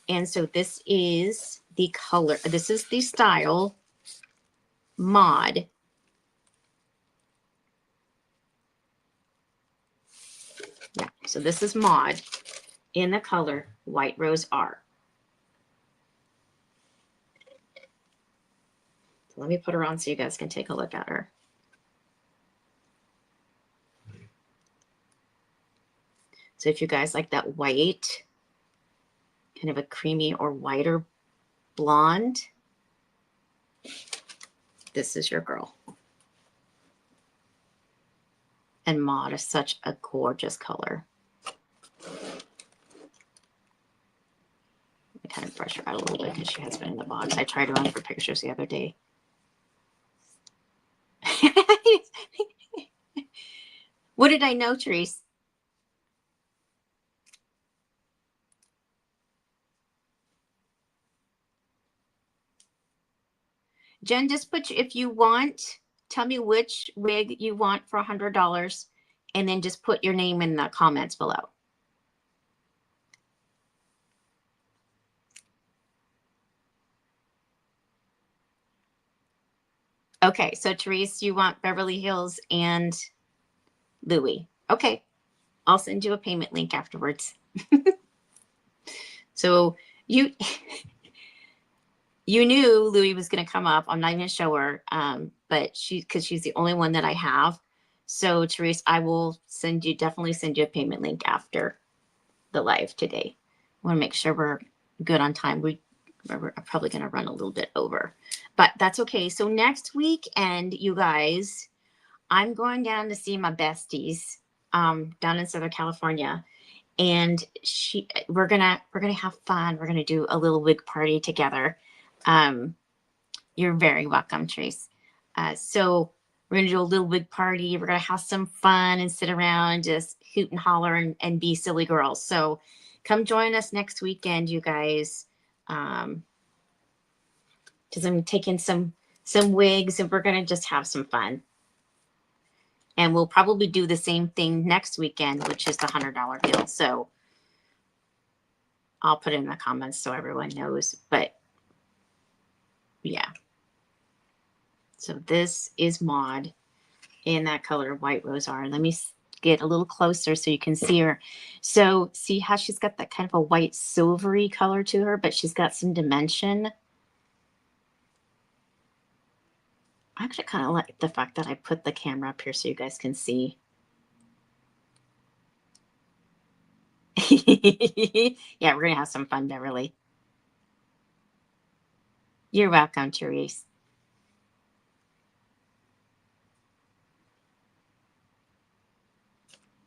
And so this is the color, this is the style Mod. Yeah, so this is Mod in the color White Rose R. So let me put her on so you guys can take a look at her. So if you guys like that white, kind of a creamy or whiter blonde, this is your girl. And Mod is such a gorgeous color. I kind of brush her out a little bit because she has been in the box. I tried her on for pictures the other day. What did I know, Therese? Jen, just put, if you want, tell me which wig you want for $100, and then just put your name in the comments below. Okay, so Therese, you want Beverly Hills and Louis. Okay, I'll send you a payment link afterwards. So you you knew Louis was going to come up. I'm not even going to show her, but because she's the only one that I have. So Therese, I will definitely send you a payment link after the live today. I want to make sure we're good on time. We're probably going to run a little bit over, but that's okay. So next weekend, you guys, I'm going down to see my besties down in Southern California, and we're gonna have fun. We're gonna do a little wig party together. You're very welcome, Trace. So we're gonna do a little wig party. We're gonna have some fun and sit around, just hoot and holler and be silly girls. So come join us next weekend, you guys. Because I'm taking some wigs and we're gonna just have some fun. And we'll probably do the same thing next weekend, which is the $100 deal. So I'll put it in the comments so everyone knows. But yeah. So this is Mod in that color, White Rose R. Let me get a little closer so you can see her. So see how she's got that kind of a white silvery color to her, but she's got some dimension. I actually kind of like the fact that I put the camera up here so you guys can see. Yeah, we're going to have some fun, Beverly. You're welcome, Therese.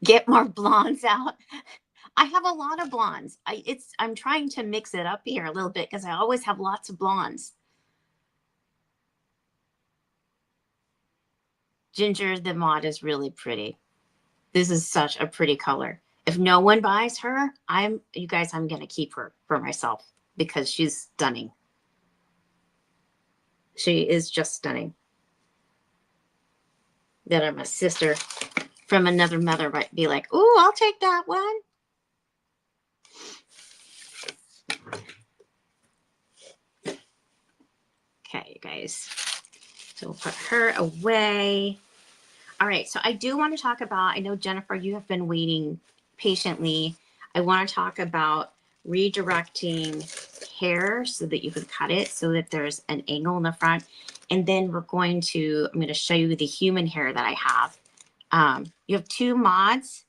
Get more blondes out. I have a lot of blondes. I'm trying to mix it up here a little bit because I always have lots of blondes. Ginger, the Mod, is really pretty. This is such a pretty color. If no one buys her, you guys, I'm going to keep her for myself because she's stunning. She is just stunning. That I'm a sister from another mother might be like, "Ooh, I'll take that one." Okay, you guys. So we'll put her away. All right, so I do want to talk about, I know, Jennifer, you have been waiting patiently. I want to talk about redirecting hair so that you can cut it so that there's an angle in the front. And then I'm going to show you the human hair that I have. You have two Mods.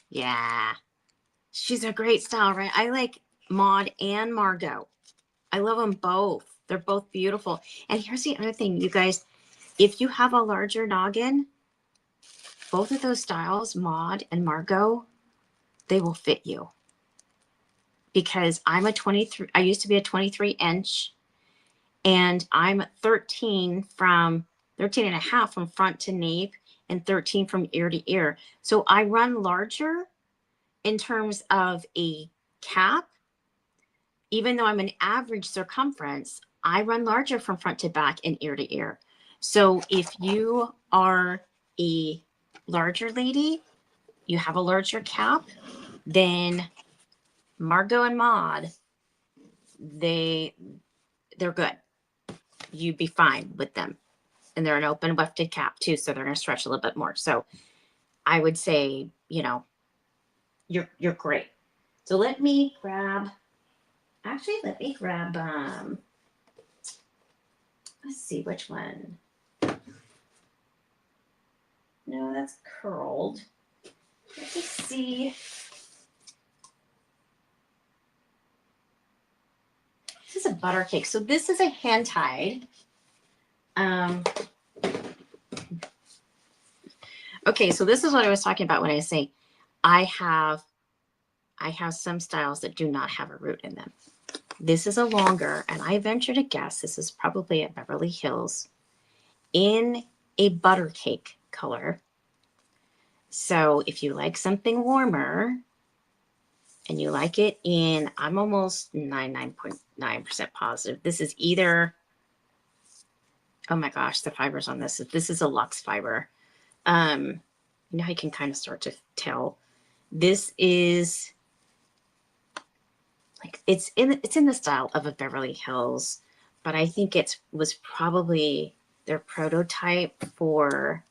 Yeah, she's a great style, right? I like Mod and Margot. I love them both. They're both beautiful. And here's the other thing, you guys, if you have a larger noggin, both of those styles, Mod and Margot, they will fit you. Because I'm a 23, I used to be a 23 inch, and I'm 13 and a half from front to nape and 13 from ear to ear. So I run larger in terms of a cap. Even though I'm an average circumference, I run larger from front to back and ear to ear. So if you are a larger lady, you have a larger cap, then Margot and Mod they're good. You'd be fine with them. And they're an open wefted cap too, so they're going to stretch a little bit more. So I would say, you know, you're great. So let me grab, let's see which one. No, that's curled. Let's just see. This is a butter cake. So this is a hand tied. Okay, so this is what I was talking about when I say I have some styles that do not have a root in them. This is a longer, and I venture to guess this is probably at Beverly Hills in a butter cake color. So if you like something warmer and you like it in, I'm almost 99.9% positive. This is either, oh my gosh, the fibers on this. This is a luxe fiber. You know how you can kind of start to tell. This is like it's in the style of a Beverly Hills, but I think it was probably their prototype for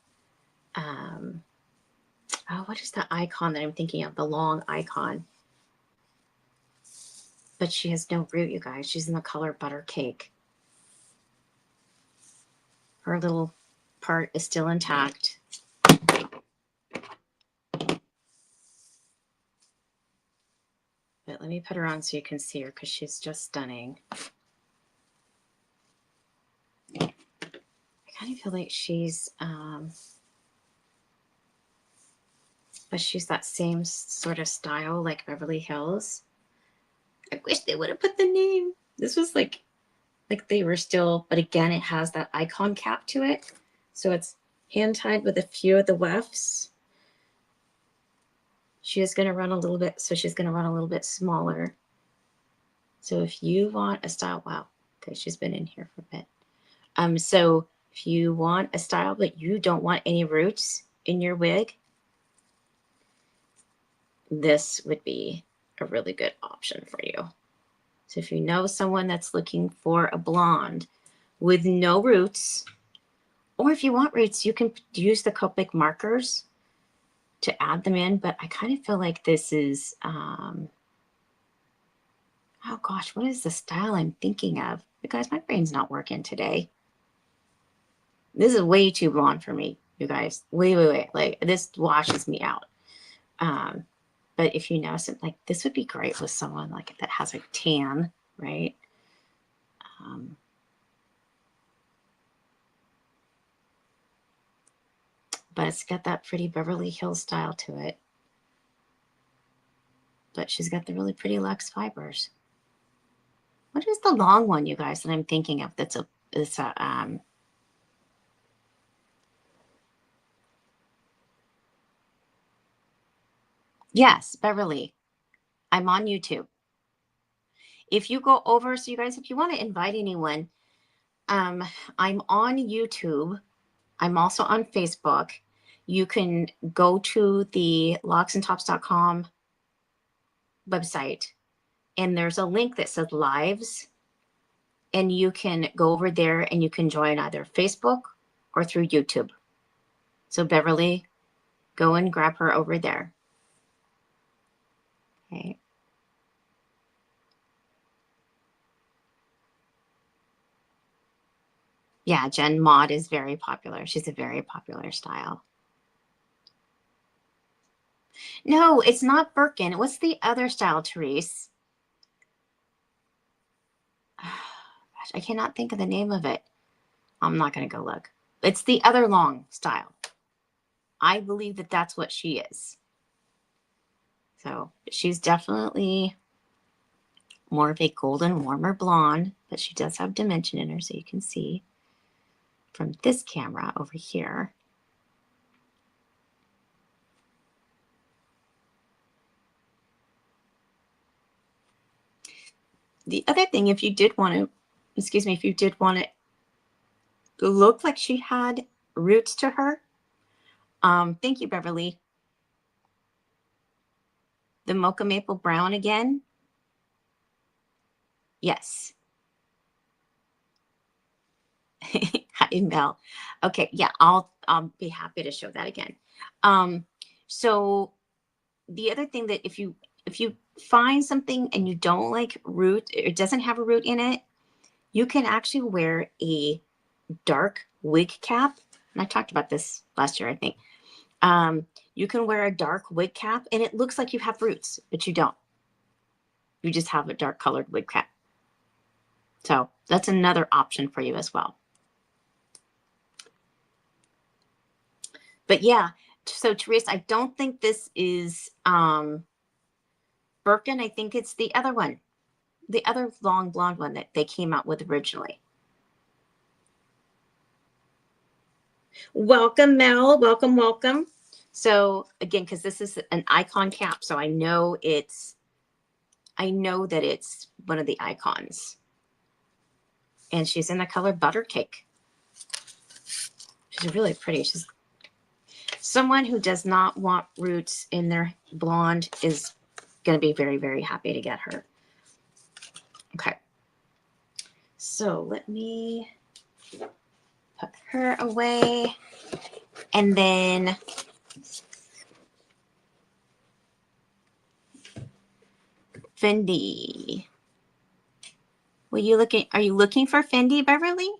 oh, what is the icon that I'm thinking of? The long icon. But she has no root, you guys. She's in the color butter cake. Her little part is still intact. But let me put her on so you can see her because she's just stunning. I kind of feel like she's, but she's that same sort of style like Beverly Hills. I wish they would have put the name. This was like they were still, but again, it has that icon cap to it. So it's hand tied with a few of the wefts. She is going to run a little bit, so she's going to run a little bit smaller. So if you want a style, wow, okay, she's been in here for a bit. So if you want a style, but you don't want any roots in your wig, this would be a really good option for you. So if you know someone that's looking for a blonde with no roots, or if you want roots, you can use the Copic markers to add them in. But I kind of feel like this is, oh gosh, what is the style I'm thinking of? You guys, my brain's not working today. This is way too blonde for me, you guys. Way. Like this washes me out. But if you know something like this would be great with someone like that has a tan, right? But it's got that pretty Beverly Hills style to it. But she's got the really pretty luxe fibers. What is the long one, you guys, that I'm thinking of? That's a yes, Beverly. I'm on YouTube. If you go over, so you guys, if you want to invite anyone, I'm on YouTube. I'm also on Facebook. You can go to the locksandtops.com website, and there's a link that says lives, and you can go over there and you can join either Facebook or through YouTube. So Beverly, go and grab her over there. Okay. Yeah, Jen Mod is very popular. She's a very popular style. No, it's not Birkin. What's the other style, Therese? Gosh, I cannot think of the name of it. I'm not going to go look. It's the other long style. I believe that that's what she is. So she's definitely more of a golden, warmer blonde, but she does have dimension in her, so you can see from this camera over here. The other thing, if you did want to, excuse me, if you did want it to look like she had roots to her, thank you, Beverly. The Mocha Maple Brown again. Yes. Hi, Mel. Okay, yeah, I'll be happy to show that again. So the other thing that if you find something and you don't like root, it doesn't have a root in it, you can actually wear a dark wig cap. And I talked about this last year, I think. You can wear a dark wig cap and it looks like you have roots, but you don't. You just have a dark colored wig cap. So that's another option for you as well. But yeah, so Teresa, I don't think this is Birkin. I think it's the other one, the other long blonde one that they came out with originally. Welcome, Mel. Welcome, welcome. So again, because this is an icon cap, so I know that it's one of the icons. And she's in the color Butter Cake. She's really pretty. She's someone who does not want roots in their blonde is going to be very, very happy to get her. Okay. So let me put her away. And then Fendi. Are you looking for Fendi, Beverly?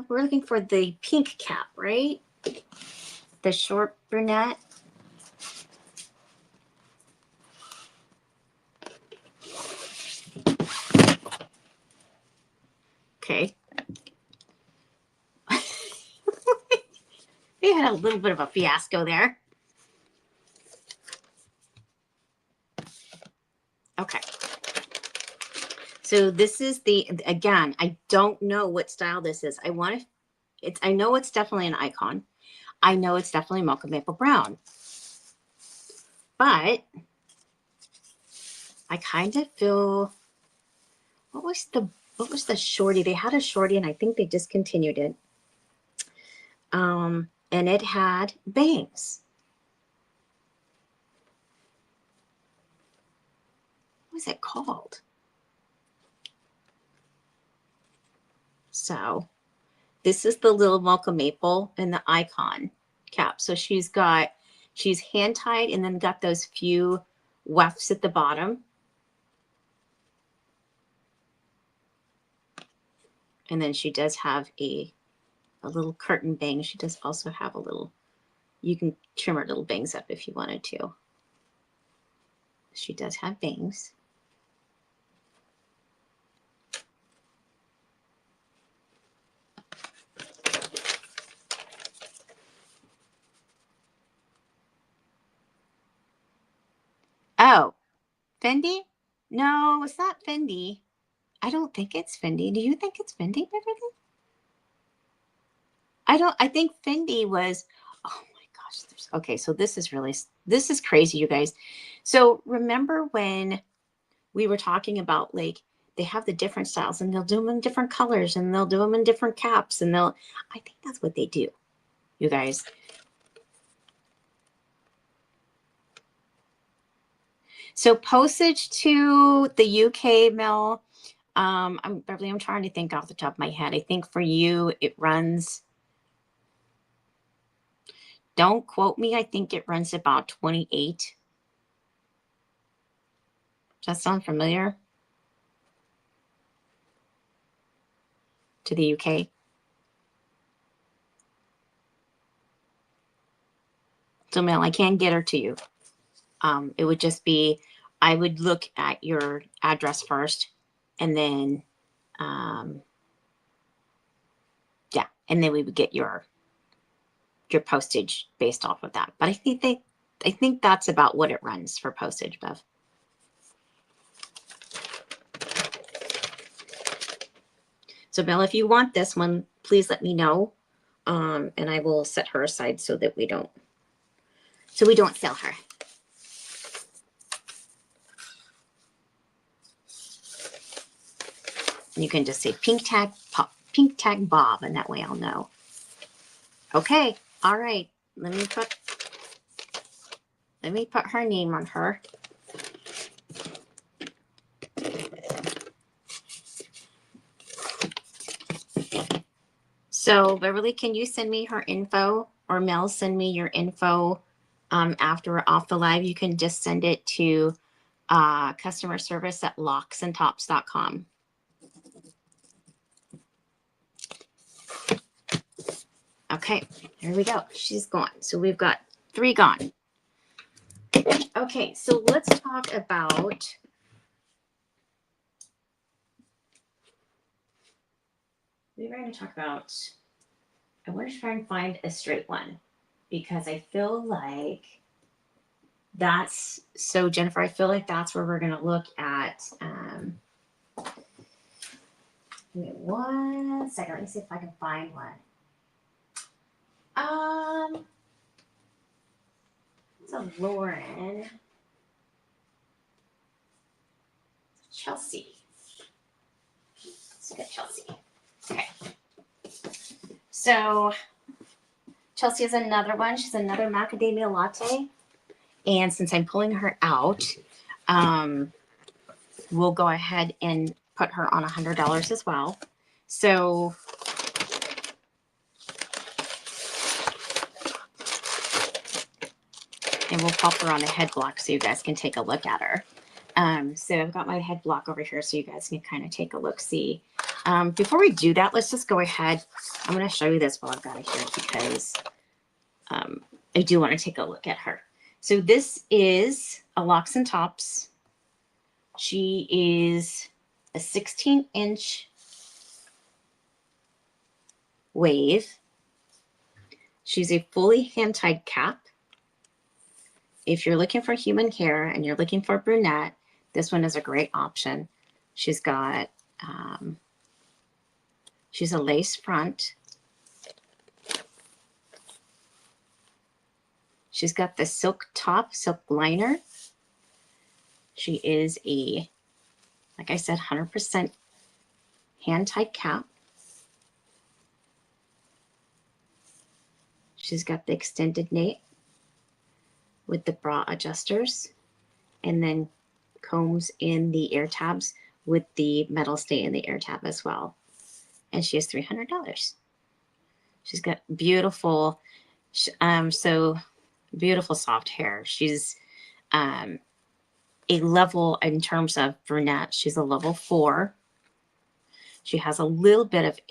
We're looking for the pink cap, right? The short brunette. Okay. We had a little bit of a fiasco there. Okay. So this is again, I don't know what style this is. I know it's definitely an icon. I know it's definitely Mocha Maple Brown. But I kind of feel, what was the shorty? They had a shorty and I think they discontinued it. And it had bangs. What was it called? So this is the little Mocha Maple and the icon cap. So she's hand tied and then got those few wefts at the bottom. And then she does have a little curtain bang. She does also have a little, you can trim her little bangs up if you wanted to. She does have bangs. Oh, Fendi? No, it's not Fendi. I don't think it's Fendi. Do you think it's Fendi, Beverly? I think Fendi was, oh my gosh. Okay, so this is crazy, you guys. So remember when we were talking about like, they have the different styles and they'll do them in different colors and they'll do them in different caps and I think that's what they do, you guys. So postage to the UK, Mel, Beverly, I'm trying to think off the top of my head. I think for you, it runs, don't quote me, I think it runs about 28. Does that sound familiar? To the UK? So Mel, I can get her to you. It would just be, I would look at your address first and then, yeah, and then we would get your postage based off of that. But I think that's about what it runs for postage, Bev. So Mel, if you want this one, please let me know. And I will set her aside so that we don't sell her. You can just say pink tag Bob, and that way I'll know. Okay, all right. Let me put her name on her. So Beverly, can you send me her info, or Mel, send me your info after we're off the live? You can just send it to customer service at locksandtops.com. Okay, here we go. She's gone. So we've got 3 gone. Okay, so let's talk about we were going to talk about, I want to try and find a straight one because I feel like that's, so Jennifer, I feel like that's where we're going to look at. Give me 1 second. Let me see if I can find one. So Lauren, Chelsea. Let's get Chelsea. Okay. So Chelsea is another one. She's another macadamia latte. And since I'm pulling her out, we'll go ahead and put her on $100 as well. So and we'll pop her on a head block so you guys can take a look at her. So I've got my head block over here so you guys can kind of take a look, see. Before we do that, let's just go ahead. I'm going to show you this while I've got it here because I do want to take a look at her. So this is a Locks and Tops. She is a 16-inch wave. She's a fully hand-tied cap. If you're looking for human hair and you're looking for brunette, this one is a great option. She's got, she's a lace front. She's got the silk top, silk liner. She is a, like I said, 100% hand-tied cap. She's got the extended nape with the bra adjusters, and then combs in the ear tabs with the metal stay in the ear tab as well. And she is $300. She's got beautiful, so beautiful soft hair. She's a level, in terms of brunette, she's a level 4. She has a little bit of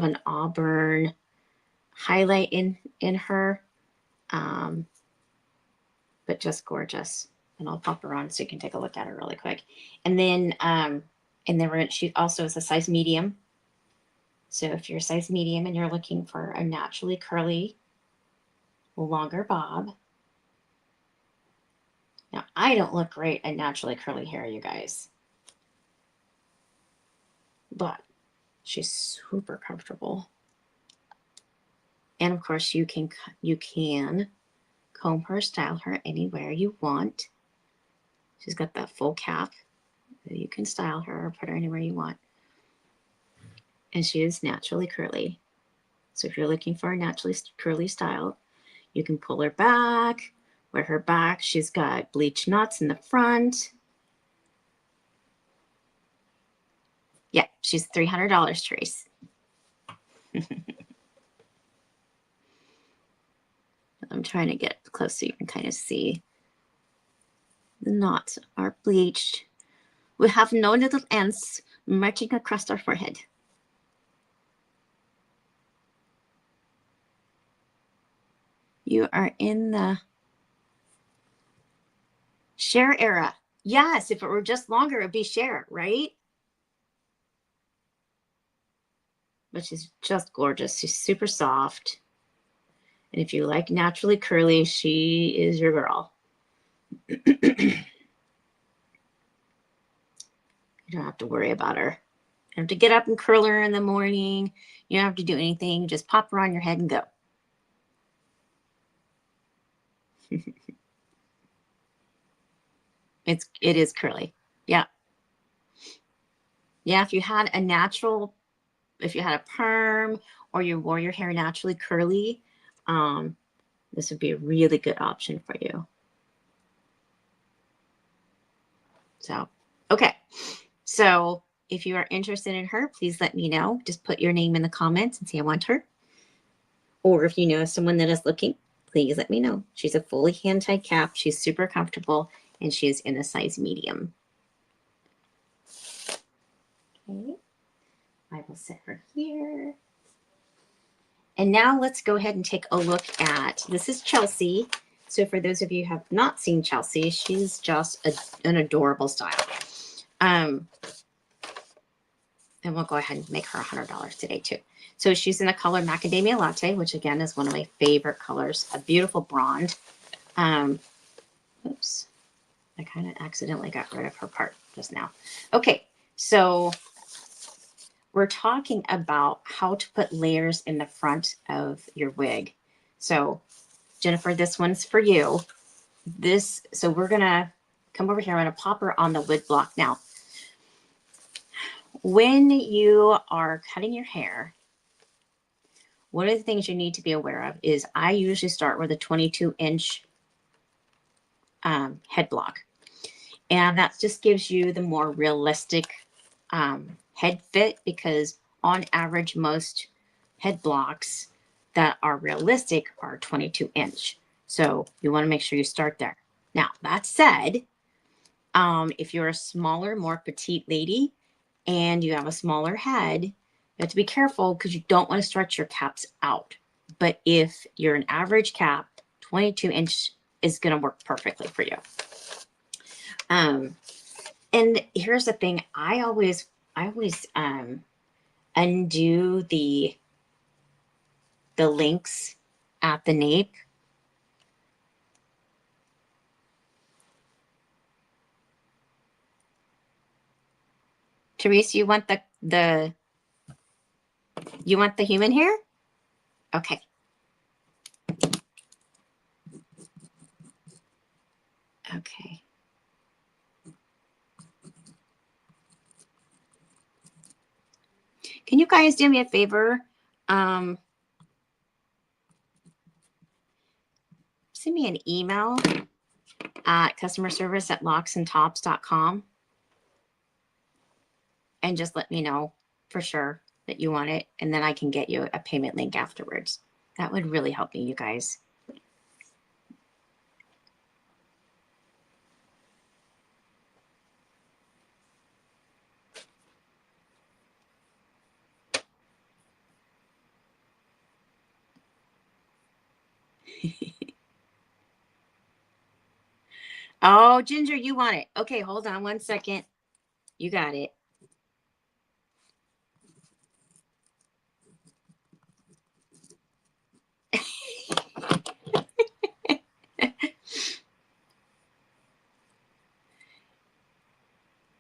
an auburn highlight in her, but just gorgeous. And I'll pop her on so you can take a look at her really quick. And then she also is a size medium. So if you're a size medium and you're looking for a naturally curly, longer bob. Now, I don't look great at naturally curly hair, you guys. But she's super comfortable. And of course, you can comb her, style her anywhere you want. She's got that full cap. You can style her or put her anywhere you want. And she is naturally curly. So if you're looking for a naturally curly style, you can pull her back, wear her back. She's got bleach knots in the front. Yeah, she's $300, Trace. I'm trying to get close so you can kind of see. The knots are bleached. We have no little ants marching across our forehead. You are in the Cher era. Yes, if it were just longer, it'd be Cher, right? But she's just gorgeous. She's super soft. And if you like naturally curly, she is your girl. You don't have to worry about her. You don't have to get up and curl her in the morning. You don't have to do anything. Just pop her on your head and go. It is curly. Yeah. Yeah, if you had a perm or you wore your hair naturally curly, this would be a really good option for you. So, okay. So if you are interested in her, please let me know. Just put your name in the comments and say I want her. Or if you know someone that is looking, please let me know. She's a fully hand-tied cap. She's super comfortable, and she is in a size medium. Okay, I will set her here. And now let's go ahead and take a look at, this is Chelsea. So for those of you who have not seen Chelsea, she's just an adorable style. And we'll go ahead and make her $100 today too. So she's in the color Macadamia Latte, which again is one of my favorite colors, a beautiful blonde. Oops, I kind of accidentally got rid of her part just now. Okay, so we're talking about how to put layers in the front of your wig. So Jennifer, this one's for you. So we're gonna come over here. I'm gonna pop her on the wig block now. When you are cutting your hair, one of the things you need to be aware of is I usually start with a 22-inch head block. And that just gives you the more realistic head fit, because on average, most head blocks that are realistic are 22-inch. So you want to make sure you start there. Now, that said, if you're a smaller, more petite lady and you have a smaller head, you have to be careful because you don't want to stretch your caps out. But if you're an average cap, 22-inch is going to work perfectly for you. And here's the thing. I always undo the links at the nape. Therese, you want the human hair? Okay. Okay. Can you guys do me a favor? Send me an email at customerservice@locksandtops.com and just let me know for sure that you want it, and then I can get you a payment link afterwards. That would really help me, you guys. Oh, Ginger, you want it. Okay, hold on one second. You got it.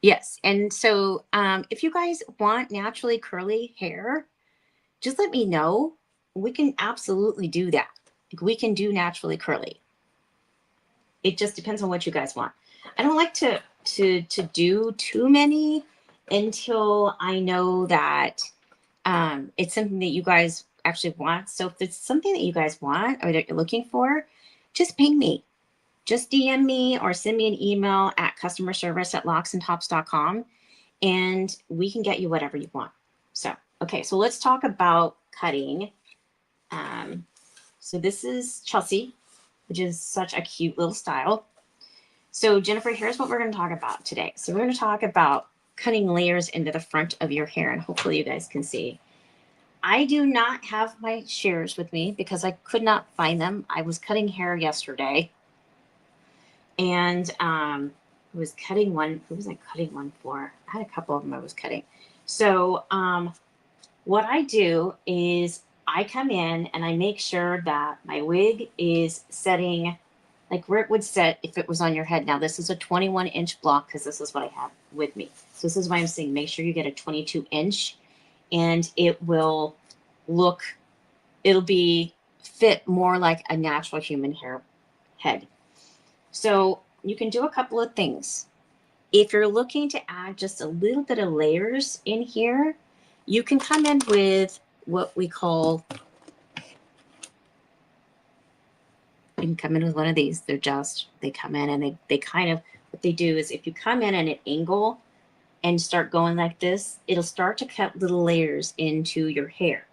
Yes. And so if you guys want naturally curly hair, just let me know. We can absolutely do that. Like, we can do naturally curly. It just depends on what you guys want. I don't like to do too many until I know that it's something that you guys actually want. So if it's something that you guys want or that you're looking for, just ping me. Just DM me or send me an email at customerservice@locksandtops.com and we can get you whatever you want. So, okay, so let's talk about cutting. So this is Chelsea, which is such a cute little style. So Jennifer, here's what we're going to talk about today. So we're going to talk about cutting layers into the front of your hair, and hopefully you guys can see. I do not have my shears with me because I could not find them. I was cutting hair yesterday, and I was cutting one. Who was I cutting one for? I had a couple of them I was cutting. So what I do is I come in and I make sure that my wig is setting like where it would set if it was on your head. Now, this is a 21-inch block because this is what I have with me. So this is why I'm saying make sure you get a 22-inch, and it will look, it'll be fit more like a natural human hair head. So you can do a couple of things. If you're looking to add just a little bit of layers in here, you can come in with what we call, you can come in with one of these. They come in and they kind of, what they do is if you come in at an angle, and start going like this, it'll start to cut little layers into your hair.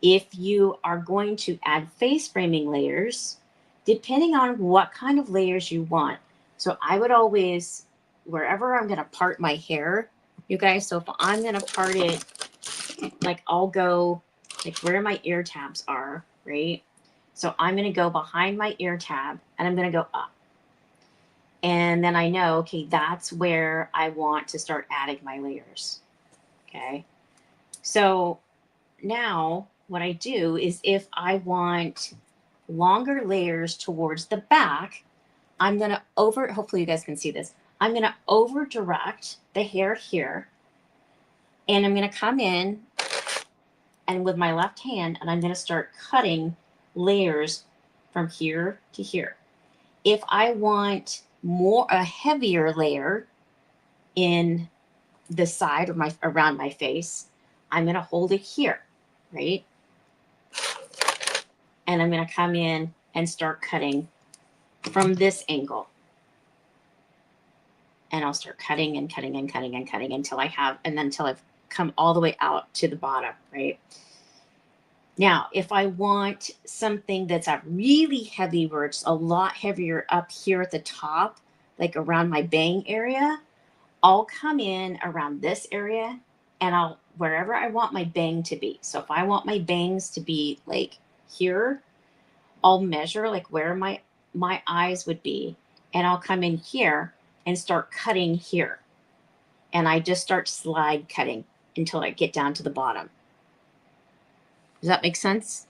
If you are going to add face framing layers, depending on what kind of layers you want. So I would always, wherever I'm going to part my hair, you guys, so if I'm going to part it, like I'll go like where my ear tabs are, right? So I'm going to go behind my ear tab and I'm going to go up. And then I know, okay, that's where I want to start adding my layers. Okay. So now what I do is if I want longer layers towards the back, I'm going to hopefully you guys can see this. I'm going to over direct the hair here. And I'm going to come in and with my left hand, and I'm going to start cutting layers from here to here. If I want a heavier layer in the side of around my face, I'm going to hold it here, right? And I'm going to come in and start cutting from this angle. And I'll start cutting and cutting and cutting and cutting until I've come all the way out to the bottom, right? Now, if I want something that's a really heavy, where it's a lot heavier up here at the top, like around my bang area, I'll come in around this area and wherever I want my bang to be. So if I want my bangs to be like here, I'll measure like where my eyes would be, and I'll come in here and start cutting here. And I just start slide cutting until I get down to the bottom. Does that make sense?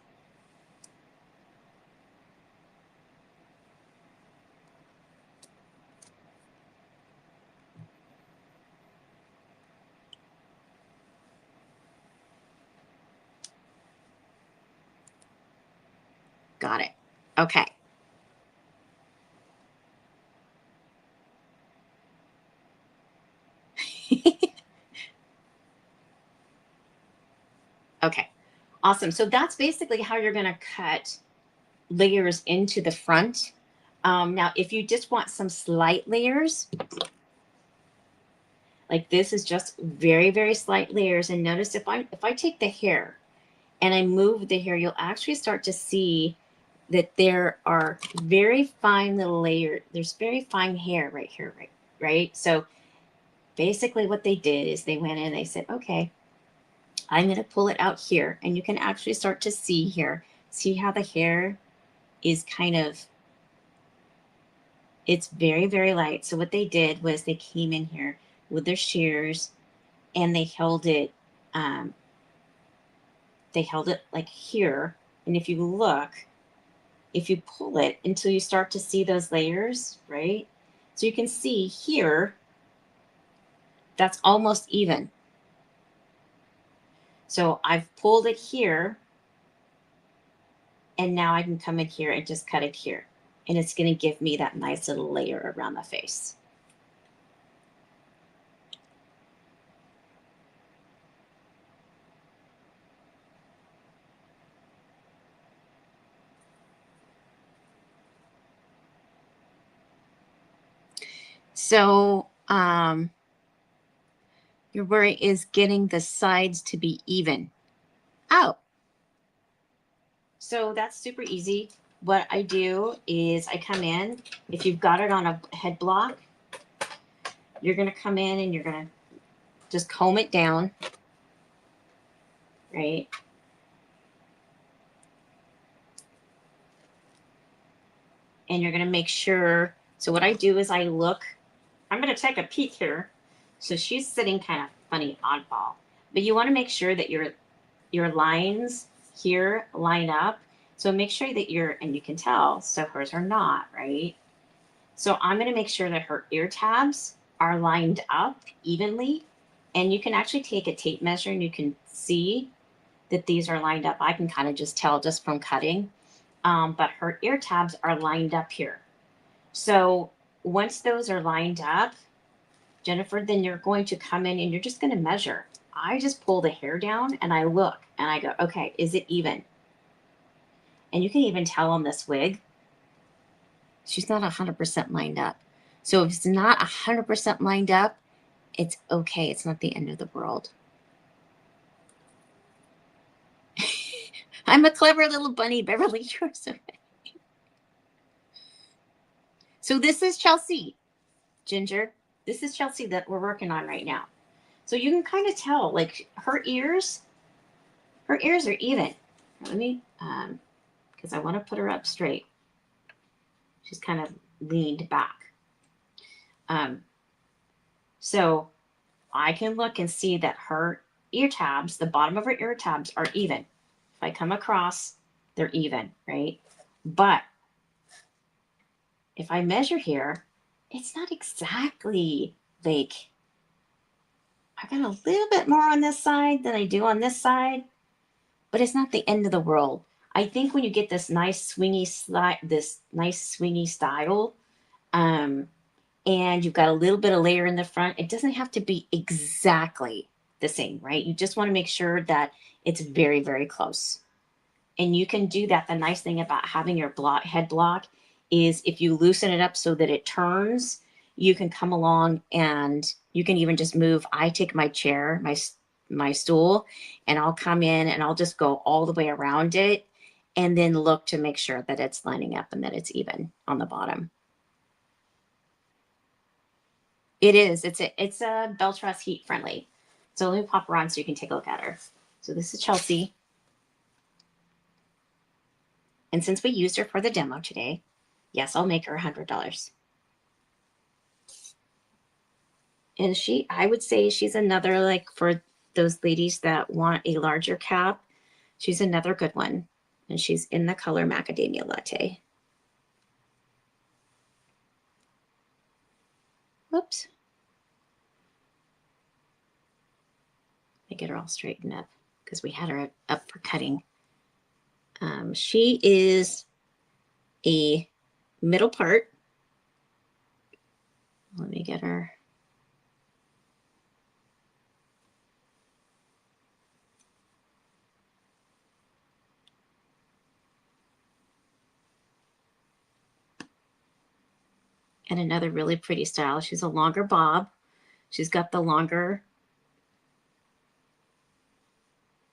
Got it. Okay. Okay. Awesome. So that's basically how you're going to cut layers into the front. Now, if you just want some slight layers, like this is just very, very slight layers. And notice if I take the hair and I move the hair, you'll actually start to see that there are very fine little layers. There's very fine hair right here, right? So basically what they did is they went in and they said, okay, I'm going to pull it out here. And you can actually start to see here, see how the hair is kind of, it's very, very light. So what they did was they came in here with their shears and um, they held it like here. And if you look, if you pull it until you start to see those layers, right? So you can see here, that's almost even. So I've pulled it here, and now I can come in here and just cut it here. And it's going to give me that nice little layer around the face. So your worry is getting the sides to be even. Oh, so that's super easy. What I do is I come in, if you've got it on a head block, you're going to come in and you're going to just comb it down, right? And you're going to make sure. So what I do is I look, I'm going to take a peek here. So she's sitting kind of funny, oddball, but you want to make sure that your lines here line up. So make sure that and you can tell, so hers are not, right? So I'm going to make sure that her ear tabs are lined up evenly. And you can actually take a tape measure and you can see that these are lined up. I can kind of just tell just from cutting. But her ear tabs are lined up here. So once those are lined up, Jennifer, then you're going to come in and you're just going to measure. I just pull the hair down and I look and I go, okay, is it even? And you can even tell on this wig, she's not 100% lined up. So if it's not 100% lined up It's okay. It's not the end of the world. I'm a clever little bunny, Beverly. You're so funny. So this is Chelsea, Ginger. This is Chelsea that we're working on right now. So you can kind of tell, like her ears are even. Let me, because I want to put her up straight. She's kind of leaned back. So I can look and see that her ear tabs, the bottom of her ear tabs are even. If I come across, they're even, right? But if I measure here, it's not exactly like, I got a little bit more on this side than I do on this side, but it's not the end of the world. I think when you get this nice swingy slide, this nice swingy style, and you've got a little bit of layer in the front, it doesn't have to be exactly the same, right? You just want to make sure that it's very, very close. And you can do that. The nice thing about having your head block is if you loosen it up so that it turns, you can come along and you can even just move. I take my chair, my stool, and I'll come in and I'll just go all the way around it and then look to make sure that it's lining up and that it's even on the bottom. It is. It's a Belle Trust heat friendly. So let me pop her on so you can take a look at her. So this is Chelsea. And since we used her for the demo today, yes, I'll make her $100. And I would say she's another, like for those ladies that want a larger cap, she's another good one. And she's in the color Macadamia Latte. Whoops. Let me get her all straightened up because we had her up for cutting. She is a middle part. Let me get her. And another really pretty style. She's a longer bob. She's got the longer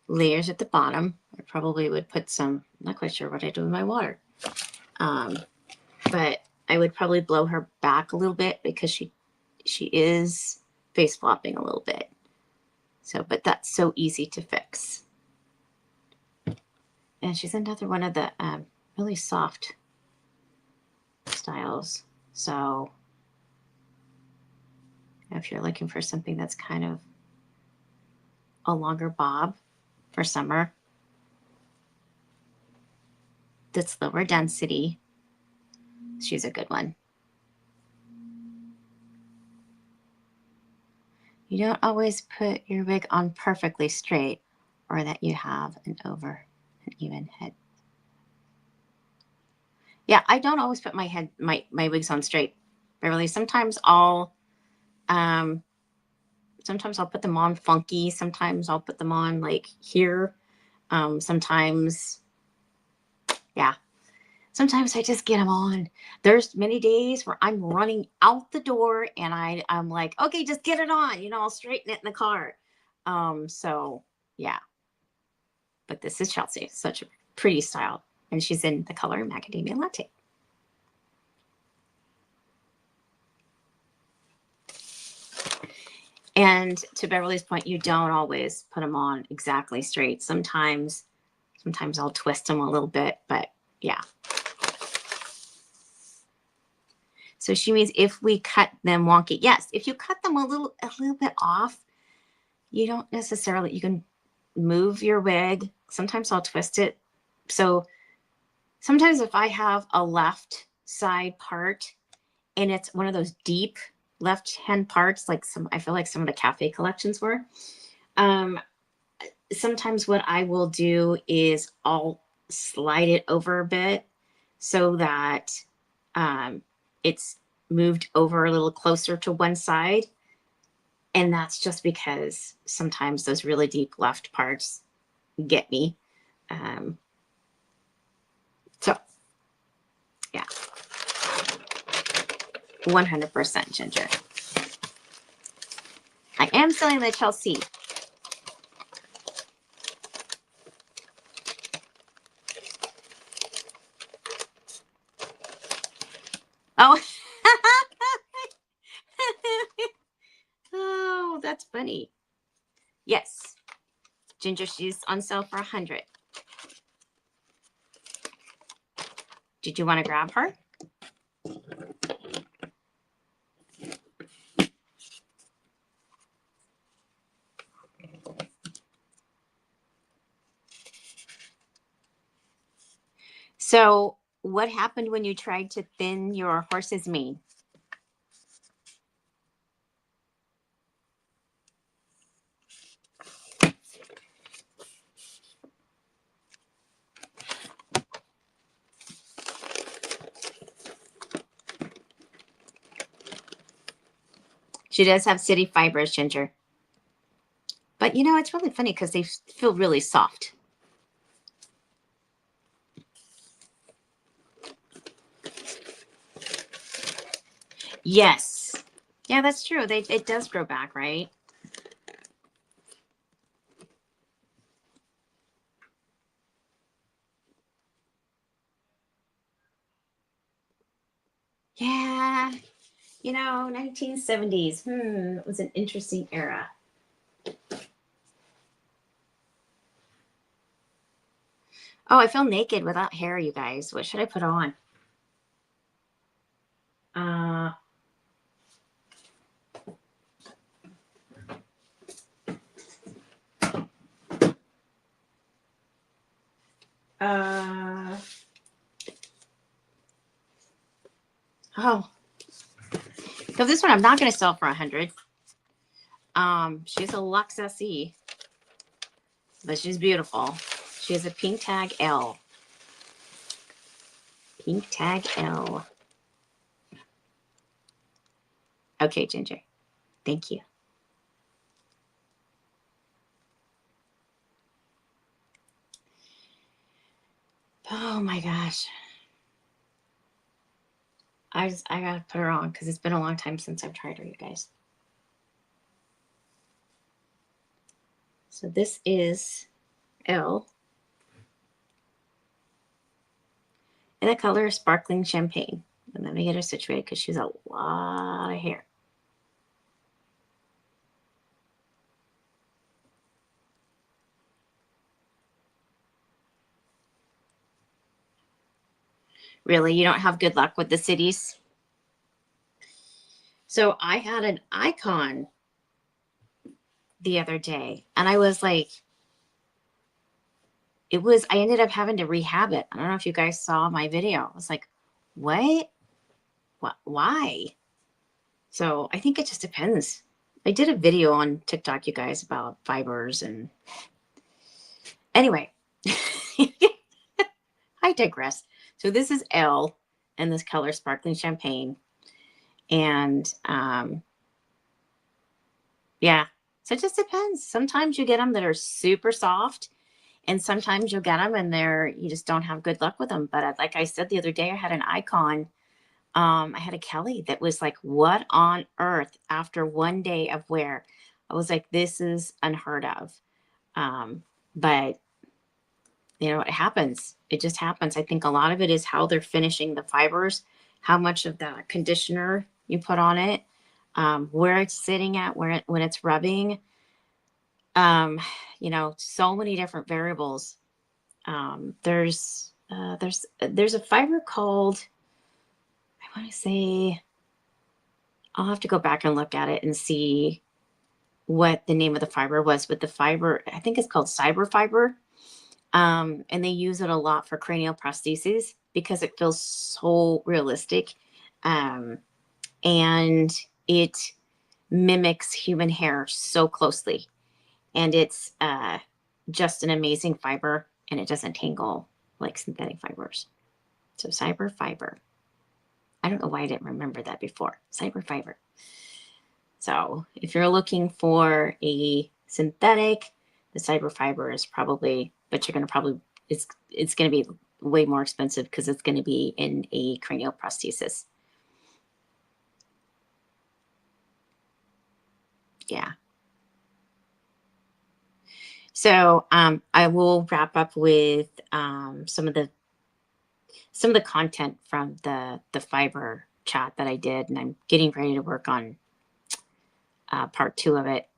layers at the bottom. I probably would put some, not quite sure what I do with my water. But I would probably blow her back a little bit because she is face flopping a little bit. So, but that's so easy to fix. And she's another one of the really soft styles. So if you're looking for something that's kind of a longer bob for summer, that's lower density, she's a good one. You don't always put your wig on perfectly straight or that you have an even head. Yeah, I don't always put my wigs on straight, Beverly. Sometimes I'll put them on funky. Sometimes I'll put them on like here. Sometimes I just get them on. There's many days where I'm running out the door and I'm like, okay, just get it on. I'll straighten it in the car. So yeah. But this is Chelsea, such a pretty style. And she's in the color Macadamia Latte. And to Beverly's point, you don't always put them on exactly straight. Sometimes I'll twist them a little bit, but yeah. So she means if we cut them wonky. Yes, if you cut them a little bit off, you don't necessarily, you can move your wig. Sometimes I'll twist it. So sometimes if I have a left side part and it's one of those deep left hand parts, like I feel like some of the cafe collections were, sometimes what I will do is I'll slide it over a bit so that it's moved over a little closer to one side. And that's just because sometimes those really deep left parts get me. So yeah, 100% Ginger. I am selling the Chelsea. Oh. Oh, that's funny. Yes. Ginger, she's on sale for 100. Did you want to grab her? So what happened when you tried to thin your horse's mane? She does have city fibers, Ginger. But you know, it's really funny because they feel really soft. Yes. Yeah, that's true. It does grow back, right? Yeah. You know, 1970s. It was an interesting era. Oh, I feel naked without hair, you guys. What should I put on? Uh, uh, oh, so this one I'm not going to sell for 100. She's a Lux SE, but she's beautiful. She has a pink tag L. Pink tag L. Okay, Ginger. Thank you. Oh my gosh. I gotta put her on because it's been a long time since I've tried her, you guys. So this is L. And the color is Sparkling Champagne. And let me get her situated because she's a lot of hair. Really? You don't have good luck with the cities? So I had an icon the other day and I was like, I ended up having to rehab it. I don't know if you guys saw my video. I was like, what? Why? So I think it just depends. I did a video on TikTok, you guys, about fibers and anyway, I digress. So this is L and this color Sparkling Champagne. And yeah, so it just depends. Sometimes you get them that are super soft and sometimes you'll get them and you just don't have good luck with them. But like I said the other day, I had an icon. I had a Kelly that was like, what on earth after one day of wear? I was like, this is unheard of. But you know, it happens. It just happens. I think a lot of it is how they're finishing the fibers, how much of the conditioner you put on it, where it's sitting at, when it's rubbing. You know, so many different variables. There's a fiber called, I want to say, I'll have to go back and look at it and see what the name of the fiber was, but the fiber, I think it's called cyber fiber. And they use it a lot for cranial prostheses because it feels so realistic. And it mimics human hair so closely. And it's just an amazing fiber and it doesn't tangle like synthetic fibers. So cyber fiber. I don't know why I didn't remember that before. Cyber fiber. So if you're looking for a synthetic, the cyber fiber is probably, but you're going to probably, it's going to be way more expensive because it's going to be in a cranial prosthesis. Yeah. So I will wrap up with some of the content from the fiber chat that I did, and I'm getting ready to work on part 2 of it.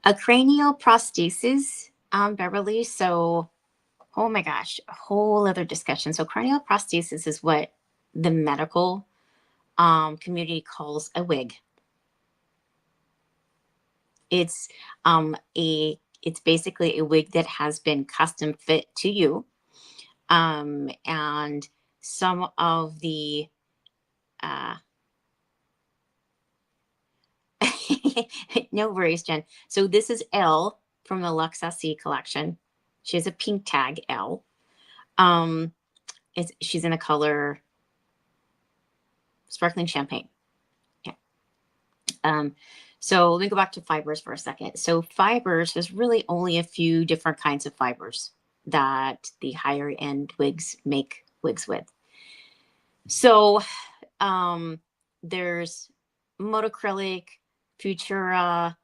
A cranial prosthesis, Beverly. So, oh my gosh, a whole other discussion. So, cranial prosthesis is what the medical community calls a wig. It's it's basically a wig that has been custom fit to you, and some of the uh, no worries, Jen. So this is Elle from the Lux SC collection. She has a pink tag Elle. Um, she's in the color sparkling champagne. Yeah. So let me go back to fibers for a second. So fibers, there's really only a few different kinds of fibers that the higher end wigs make wigs with. So there's Modacrylic, Futura,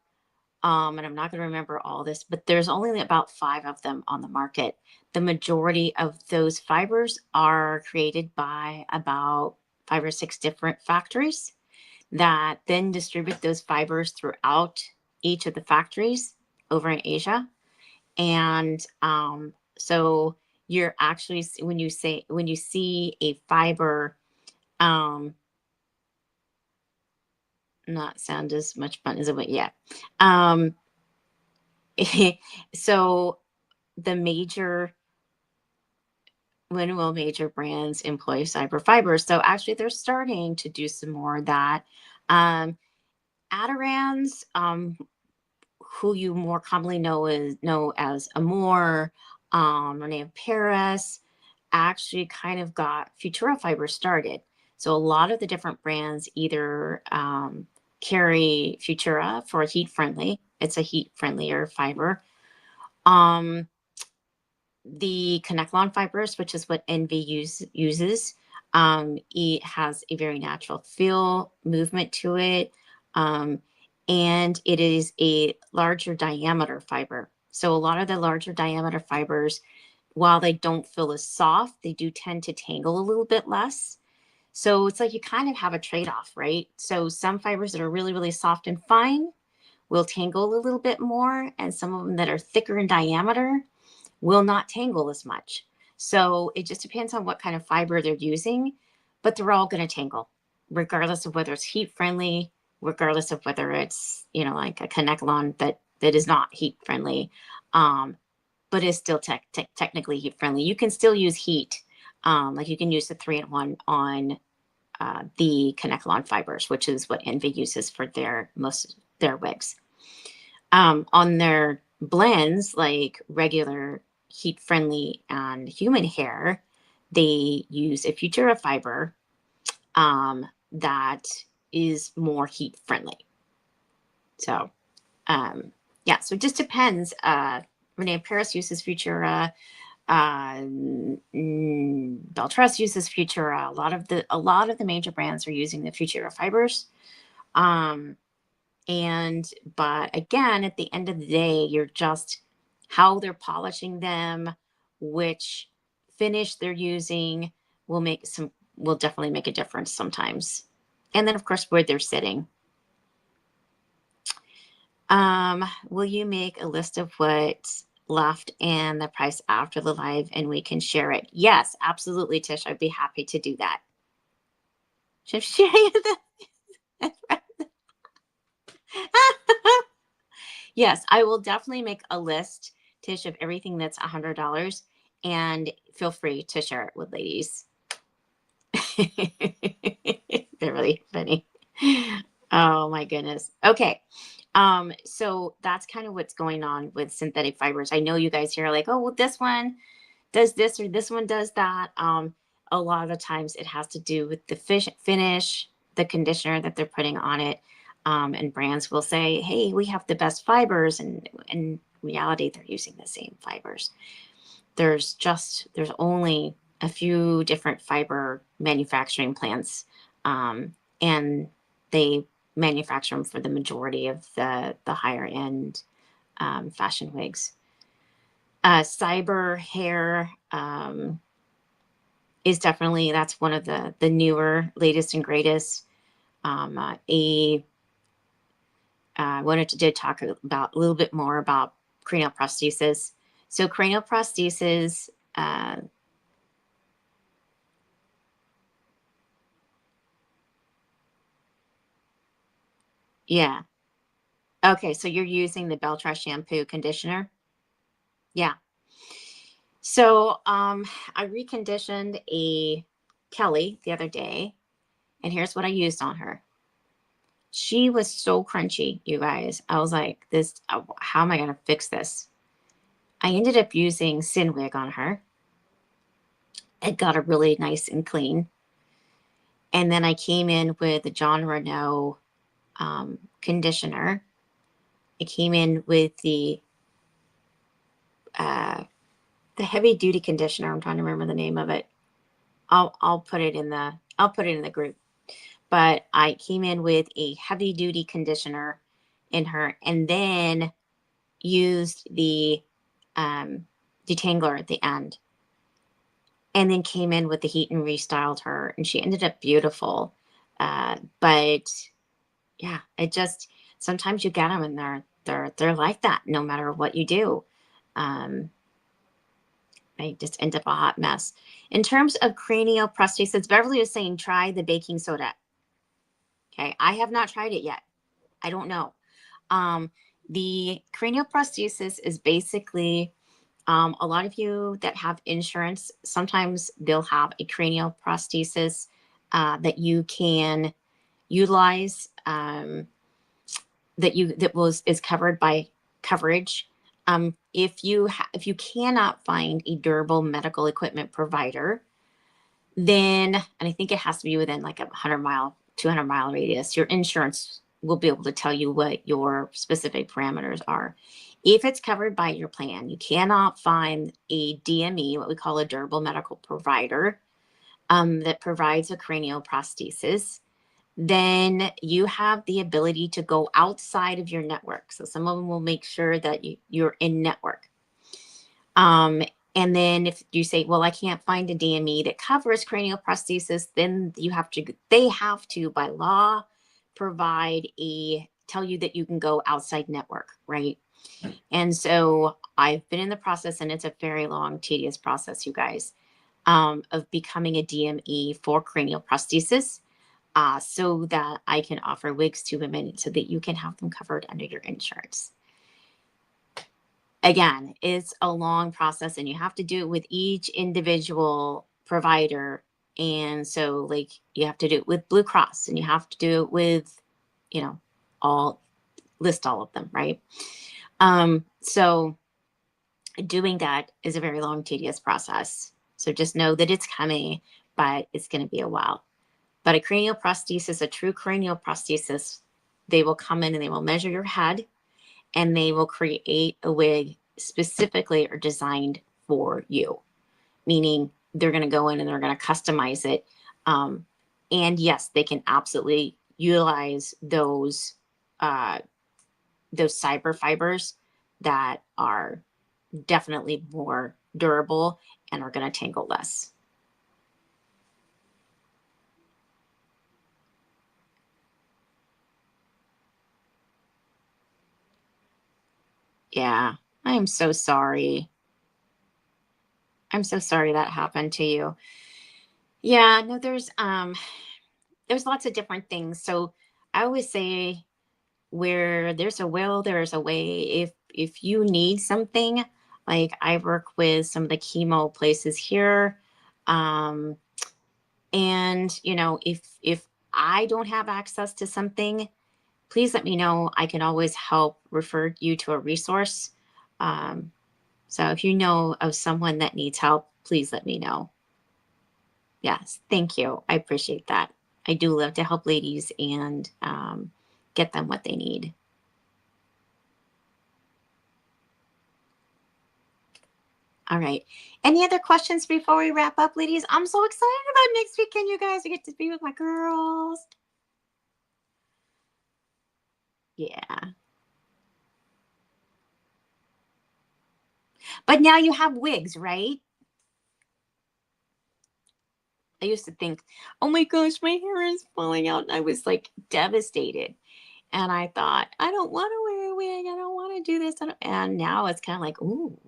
and I'm not going to remember all this, but there's only about 5 of them on the market. The majority of those fibers are created by about 5 or 6 different factories that then distribute those fibers throughout each of the factories over in Asia. And so you're actually, when you see a fiber, not sound as much fun as it went yet. So the major major brands employ cyber fibers. So actually they're starting to do some more of that. Adirans, who you more commonly know as Amore, Renee Paris, actually kind of got Futura Fiber started. So a lot of the different brands either carry Futura for heat friendly. It's a heat friendlier fiber. The Connectlon fibers, which is what Envy uses, it has a very natural feel, movement to it, and it is a larger diameter fiber. So a lot of the larger diameter fibers, while they don't feel as soft, they do tend to tangle a little bit less. So it's like you kind of have a trade-off, right? So some fibers that are really, really soft and fine will tangle a little bit more, and some of them that are thicker in diameter will not tangle as much. So it just depends on what kind of fiber they're using, but they're all going to tangle, regardless of whether it's heat friendly, regardless of whether it's, like a Connectlon that is not heat friendly, but is still technically heat friendly. You can still use heat. Like you can use the 3-in-1 on the Connectlon fibers, which is what Envy uses for their wigs. On their blends, like regular heat friendly and human hair, they use a Futura fiber that is more heat friendly. So yeah, so it just depends. Renee Paris uses Futura. Beltress uses Futura. A lot of the major brands are using the Futura fibers. But again, at the end of the day, you're just how they're polishing them, which finish they're using will definitely make a difference sometimes. And then of course where they're sitting. Will you make a list of what's left and the price after the live and we can share it? Yes, absolutely, Tish. I'd be happy to do that. Should share that? Yes, I will definitely make a list, Tish, of everything that's $100, and feel free to share it with ladies. They're really funny. Oh my goodness. Okay. So that's kind of what's going on with synthetic fibers. I know you guys here are like, oh, well, this one does this or this one does that. A lot of the times it has to do with the finish, the conditioner that they're putting on it. And brands will say, hey, we have the best fibers. And in reality, they're using the same fibers. There's only a few different fiber manufacturing plants. And they manufacture them for the majority of the higher end fashion wigs. Cyber hair is definitely, that's one of the newer, latest and greatest. I wanted to talk about a little bit more about cranial prosthesis. So cranial prosthesis, yeah. Okay, so you're using the Beltra shampoo conditioner? Yeah. So I reconditioned a Kelly the other day, and here's what I used on her. She was so crunchy, you guys. I was like, this, how am I going to fix this? I ended up using Sinwig on her. It got her really nice and clean. And then I came in with the John Renault conditioner. I came in with the heavy duty conditioner. I'm trying to remember the name of it. I'll put it in the group. But I came in with a heavy duty conditioner in her, and then used the detangler at the end, and then came in with the heat and restyled her, and she ended up beautiful. But yeah, it just, sometimes you get them and they're like that no matter what you do. Um, they just end up a hot mess. In terms of cranial prosthesis, Beverly is saying try the baking soda. Okay, I have not tried it yet. I don't know. Um, the cranial prosthesis is basically, a lot of you that have insurance, sometimes they'll have a cranial prosthesis that you can utilize, that is covered by coverage. If you cannot find a durable medical equipment provider, then, and I think it has to be within like a 100-mile, 200-mile radius, your insurance will be able to tell you what your specific parameters are. If it's covered by your plan, you cannot find a DME, what we call a durable medical provider, that provides a cranial prosthesis, then you have the ability to go outside of your network. So some of them will make sure that you're in network. Um, and then if you say, well, I can't find a DME that covers cranial prosthesis, then they have to, by law, tell you that you can go outside network, right? And so I've been in the process, and it's a very long, tedious process, you guys, of becoming a DME for cranial prosthesis, so that I can offer wigs to women so that you can have them covered under your insurance. Again, it's a long process, and you have to do it with each individual provider. And so, like, you have to do it with Blue Cross, and you have to do it with, you know, all of them, right? So doing that is a very long, tedious process. So just know that it's coming, but it's going to be a while. But a cranial prosthesis, a true cranial prosthesis, they will come in and they will measure your head, and they will create a wig specifically or designed for you. Meaning they're going to go in and they're going to customize it. And yes, they can absolutely utilize those cyber fibers that are definitely more durable and are going to tangle less. Yeah, I am so sorry. I'm so sorry that happened to you. Yeah, no, there's lots of different things. So I always say, where there's a will, there's a way. If you need something, like I work with some of the chemo places here, um, and if I don't have access to something, please let me know. I can always help refer you to a resource. Um, so if you know of someone that needs help, please let me know. Yes, thank you. I appreciate that. I do love to help ladies and get them what they need. All right. Any other questions before we wrap up, ladies? I'm so excited about next weekend, you guys. I get to be with my girls. Yeah. But now you have wigs, right? I used to think, oh my gosh, my hair is falling out. And I was like devastated. And I thought, I don't want to wear a wig. I don't want to do this. And now it's kind of like, ooh,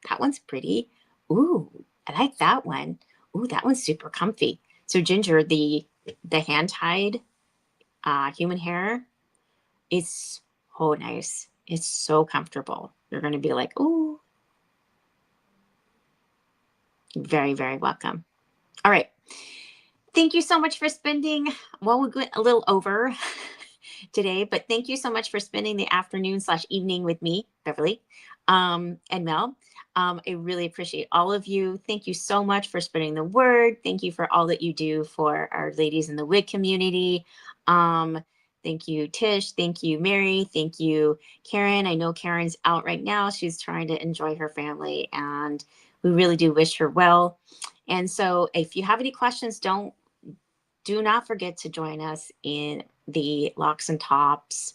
that one's pretty. Ooh, I like that one. Ooh, that one's super comfy. So Ginger, the hand tied human hair is so nice. It's so comfortable. You're going to be like, ooh, very, very welcome. All right. Thank you so much for spending, well, we went a little over today, but thank you so much for spending the afternoon slash evening with me, Beverly, and Mel. I really appreciate all of you. Thank you so much for spreading the word. Thank you for all that you do for our ladies in the wig community. Thank you, Tish. Thank you, Mary. Thank you, Karen. I know Karen's out right now. She's trying to enjoy her family, and we really do wish her well. And so if you have any questions, do not forget to join us in the Locks and Tops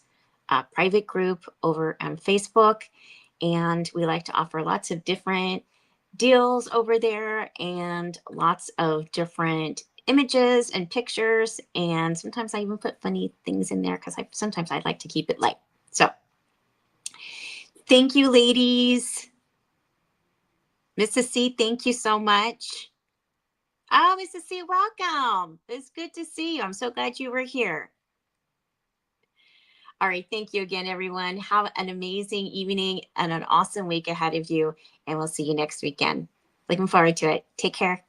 private group over on Facebook. And we like to offer lots of different deals over there and lots of different images and pictures. And sometimes I even put funny things in there because sometimes I like to keep it light. So thank you, ladies. Mrs. C, thank you so much. Oh, Mrs. C, welcome. It's good to see you. I'm so glad you were here. All right. Thank you again, everyone. Have an amazing evening and an awesome week ahead of you. And we'll see you next weekend. Looking forward to it. Take care.